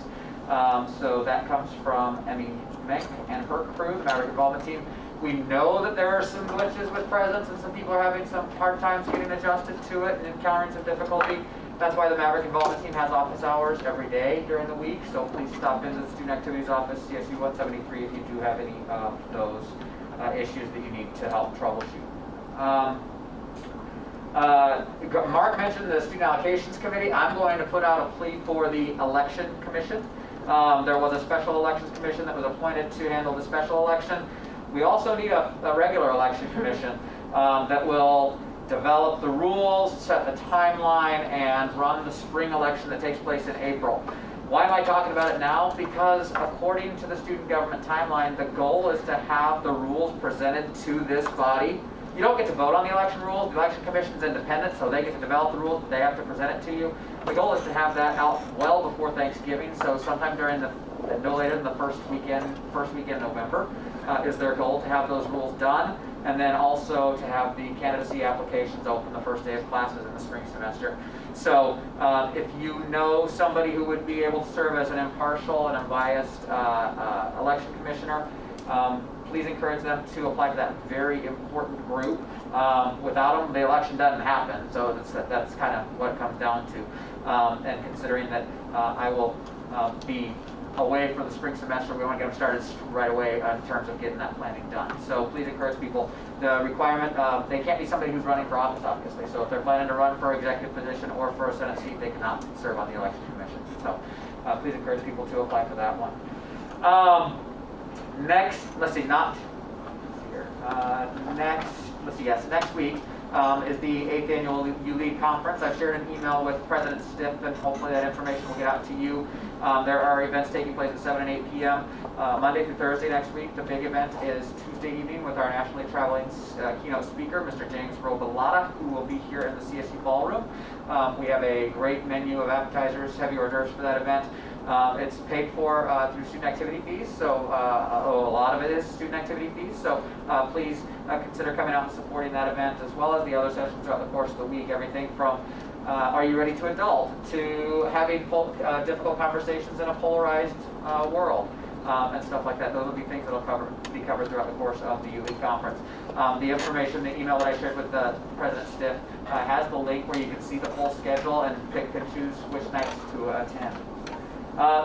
So that comes from Emmy Menk and her crew, the Maverick involvement team. We know that there are some glitches with presence and some people are having some hard times getting adjusted to it and encountering some difficulty. That's why the Maverick involvement team has office hours every day during the week, so please stop into the Student Activities Office, CSU 173, if you do have any of those issues that you need to help troubleshoot. Mark mentioned the Student Allocations Committee. I'm going to put out a plea for the Election Commission. There was a special elections commission that was appointed to handle the special election. We also need a regular election commission that will develop the rules, set the timeline, and run the spring election that takes place in April. Why am I talking about it now? Because according to the student government timeline, the goal is to have the rules presented to this body. You don't get to vote on the election rules. The election commission is independent, so they get to develop the rules, but they have to present it to you. The goal is to have that out well before Thanksgiving, so sometime during no later than the first weekend in November is their goal to have those rules done, and then also to have the candidacy applications open the first day of classes in the spring semester. So if you know somebody who would be able to serve as an impartial and unbiased election commissioner, please encourage them to apply to that very important group. Without them, the election doesn't happen. So that's kind of what it comes down to. And considering that I will be away for the spring semester, we want to get them started right away in terms of getting that planning done. So please encourage people. The requirement, they can't be somebody who's running for office, obviously. So if they're planning to run for executive position or for a Senate seat, they cannot serve on the election commission. So please encourage people to apply for that one. Next, let's see, not here. Next week is the 8th annual ULEAD conference. I've shared an email with President Stiff, and hopefully that information will get out to you. There are events taking place at 7 and 8 p.m. Monday through Thursday next week. The big event is Tuesday evening with our nationally traveling keynote speaker, Mr. James Robalata, who will be here in the CSU ballroom. We have a great menu of appetizers, heavy hors d'oeuvres for that event. It's paid for through student activity fees, so a lot of it is student activity fees. So please consider coming out and supporting that event, as well as the other sessions throughout the course of the week. Everything from Are You Ready to Adult to having difficult conversations in a polarized world, and stuff like that. Those will be things that will be covered throughout the course of the ULEAD conference. The information, the email that I shared with President Stiff has the link where you can see the full schedule and pick and choose which nights to attend.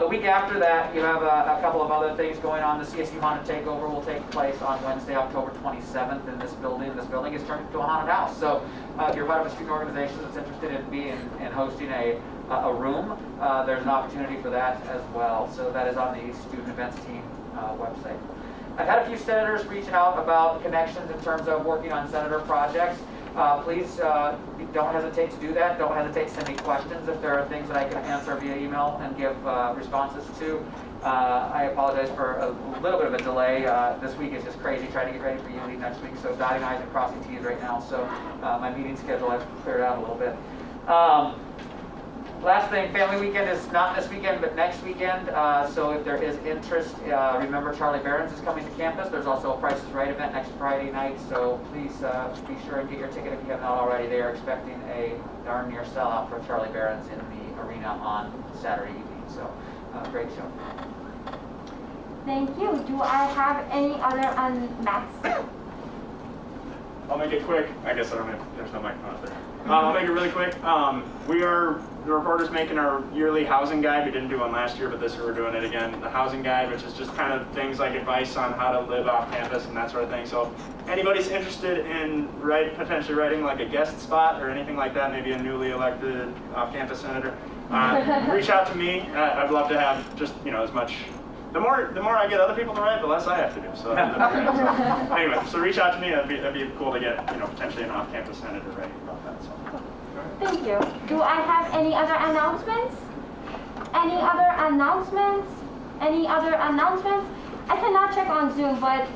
The week after that, you have a couple of other things going on. The CSU Haunted Takeover will take place on Wednesday, October 27th in this building. This building is turned into a haunted house. So if you're part of a student organization that's interested in hosting a room, there's an opportunity for that as well. So that is on the student events team website. I've had a few senators reach out about connections in terms of working on senator projects. Please don't hesitate to do that. Don't hesitate to send me questions if there are things that I can answer via email and give responses to. I apologize for a little bit of a delay. This week is just crazy trying to get ready for ULEAD next week, so dotting I's and crossing T's right now. So my meeting schedule I've cleared out a little bit. Last thing, family weekend is not this weekend, but next weekend. So if there is interest, remember Charlie Barron's is coming to campus. There's also a Price is Right event next Friday night. So please be sure and get your ticket if you have not already. They are expecting a darn near sellout for Charlie Barron's in the arena on Saturday evening. So great show. Thank you. Do I have any other Max? I'll make it quick. I guess I don't have, there's no microphone out there. I'll make it really quick. The reporter's making our yearly housing guide. We didn't do one last year, but this year we're doing it again. The housing guide, which is just kind of things like advice on how to live off campus and that sort of thing. So if anybody's interested in potentially writing like a guest spot or anything like that, maybe a newly elected off-campus senator, reach out to me. I'd love to have just, as much. The more I get other people to write, the less I have to do. So anyway, so reach out to me. That'd be cool to get potentially an off-campus senator writing about that. So. Thank you. Do I have any other announcements? Any other announcements? Any other announcements? I cannot check on Zoom, but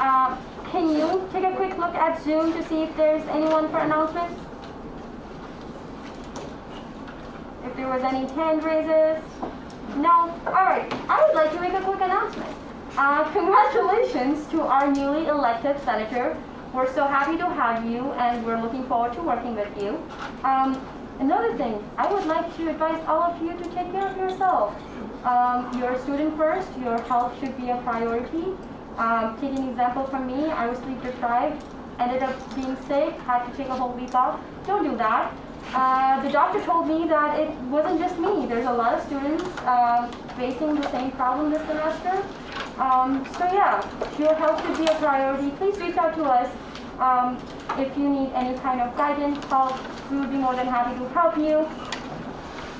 can you take a quick look at Zoom to see if there's anyone for announcements? If there was any hand raises? No? Alright, I would like to make a quick announcement. Congratulations to our newly elected senator. We're so happy to have you, and we're looking forward to working with you. Another thing, I would like to advise all of you to take care of yourself. You're a student first, your health should be a priority. Take an example from me, I was sleep deprived, ended up being sick, had to take a whole week off. Don't do that. The doctor told me that it wasn't just me. There's a lot of students facing the same problem this semester. So yeah, your health should be a priority. Please reach out to us if you need any kind of guidance, help. We would be more than happy to help you.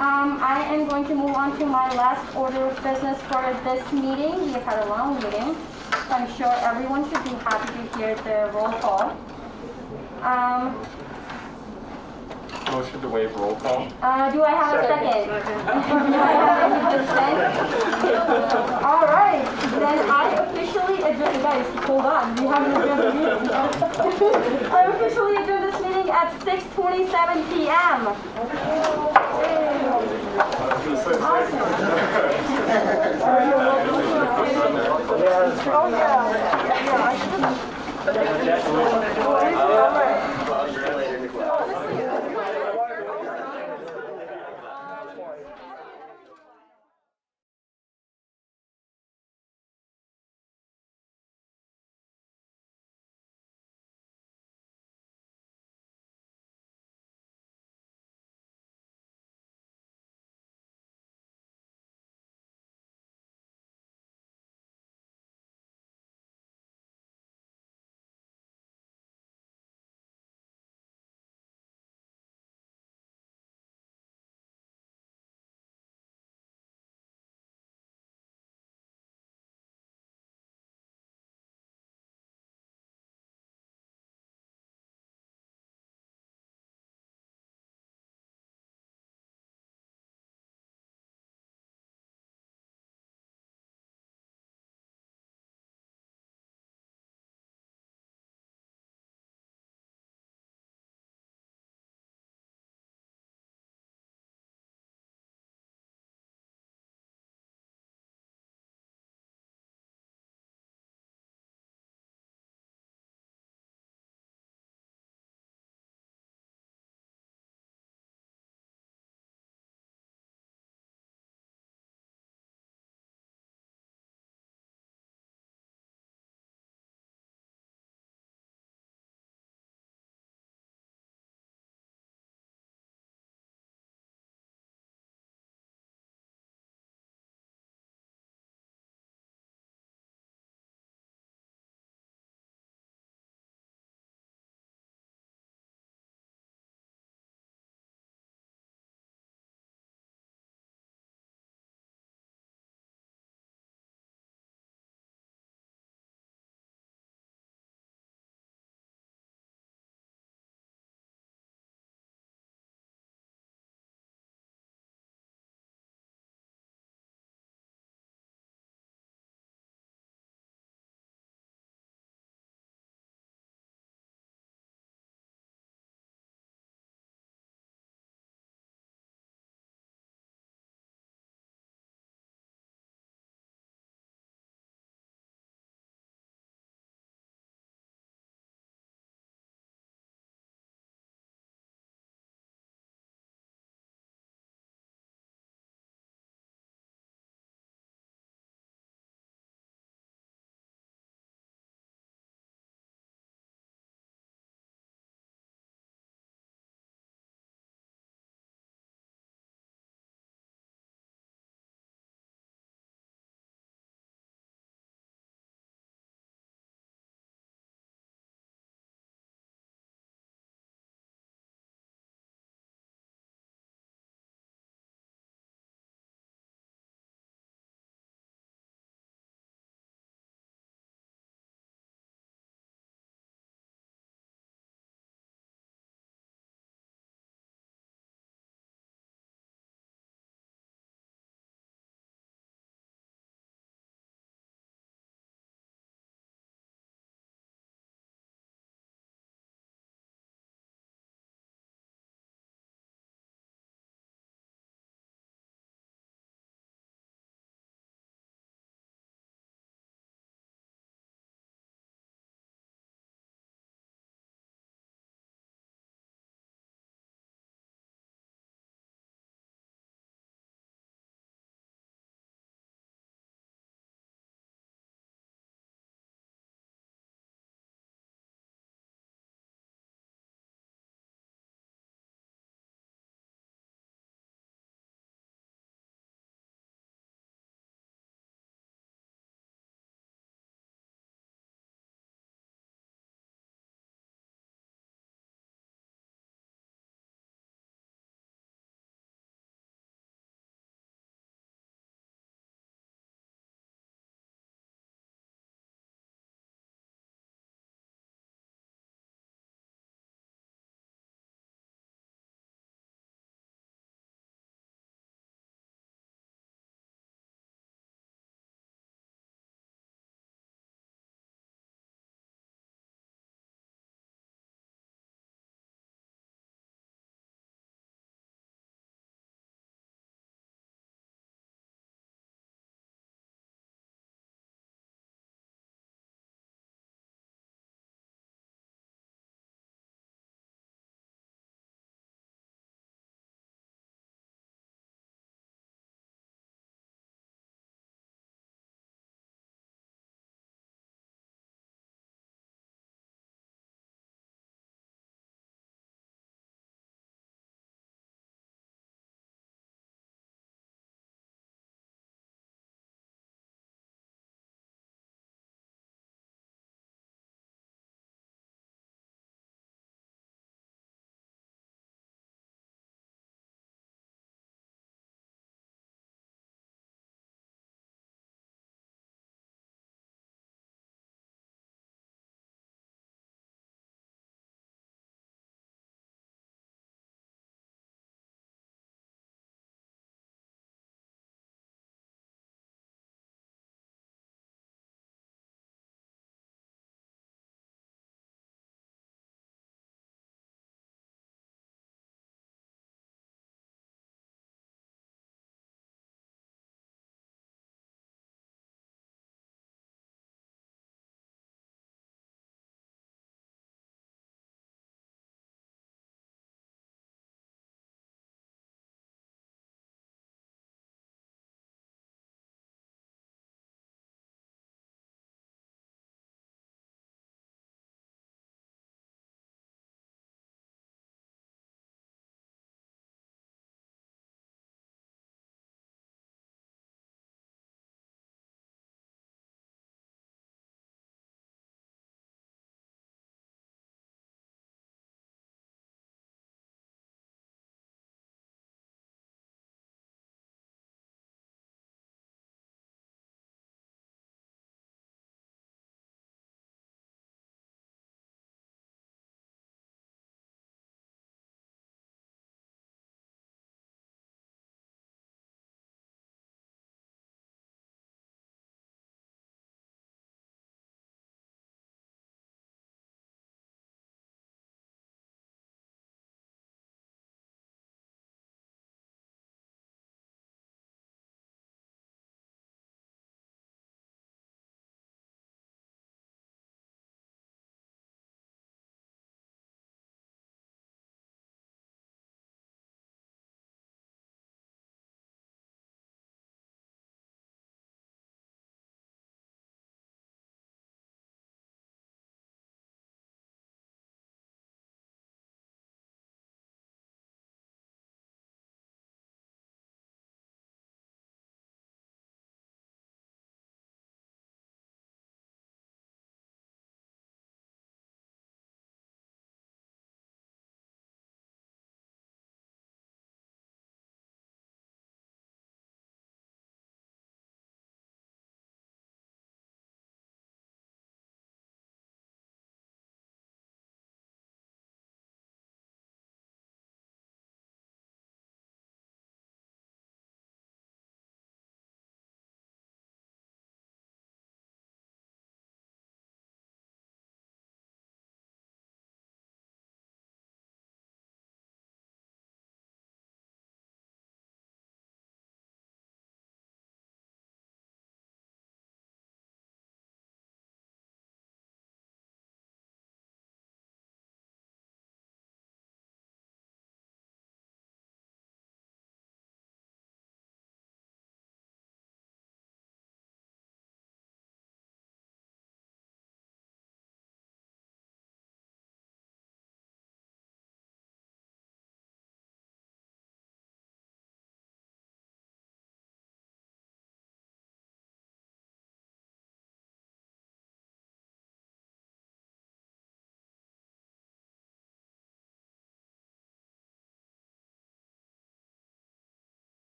I am going to move on to my last order of business for this meeting. We have had a long meeting. So I'm sure everyone should be happy to hear the roll call. Motion to waive roll call. Do I have a second? Do I have any dissent? All right, then I officially adjourn. Guys, hold on. We haven't adjourned the meeting. I officially adjourn this meeting at 6:27 p.m. Oh yeah.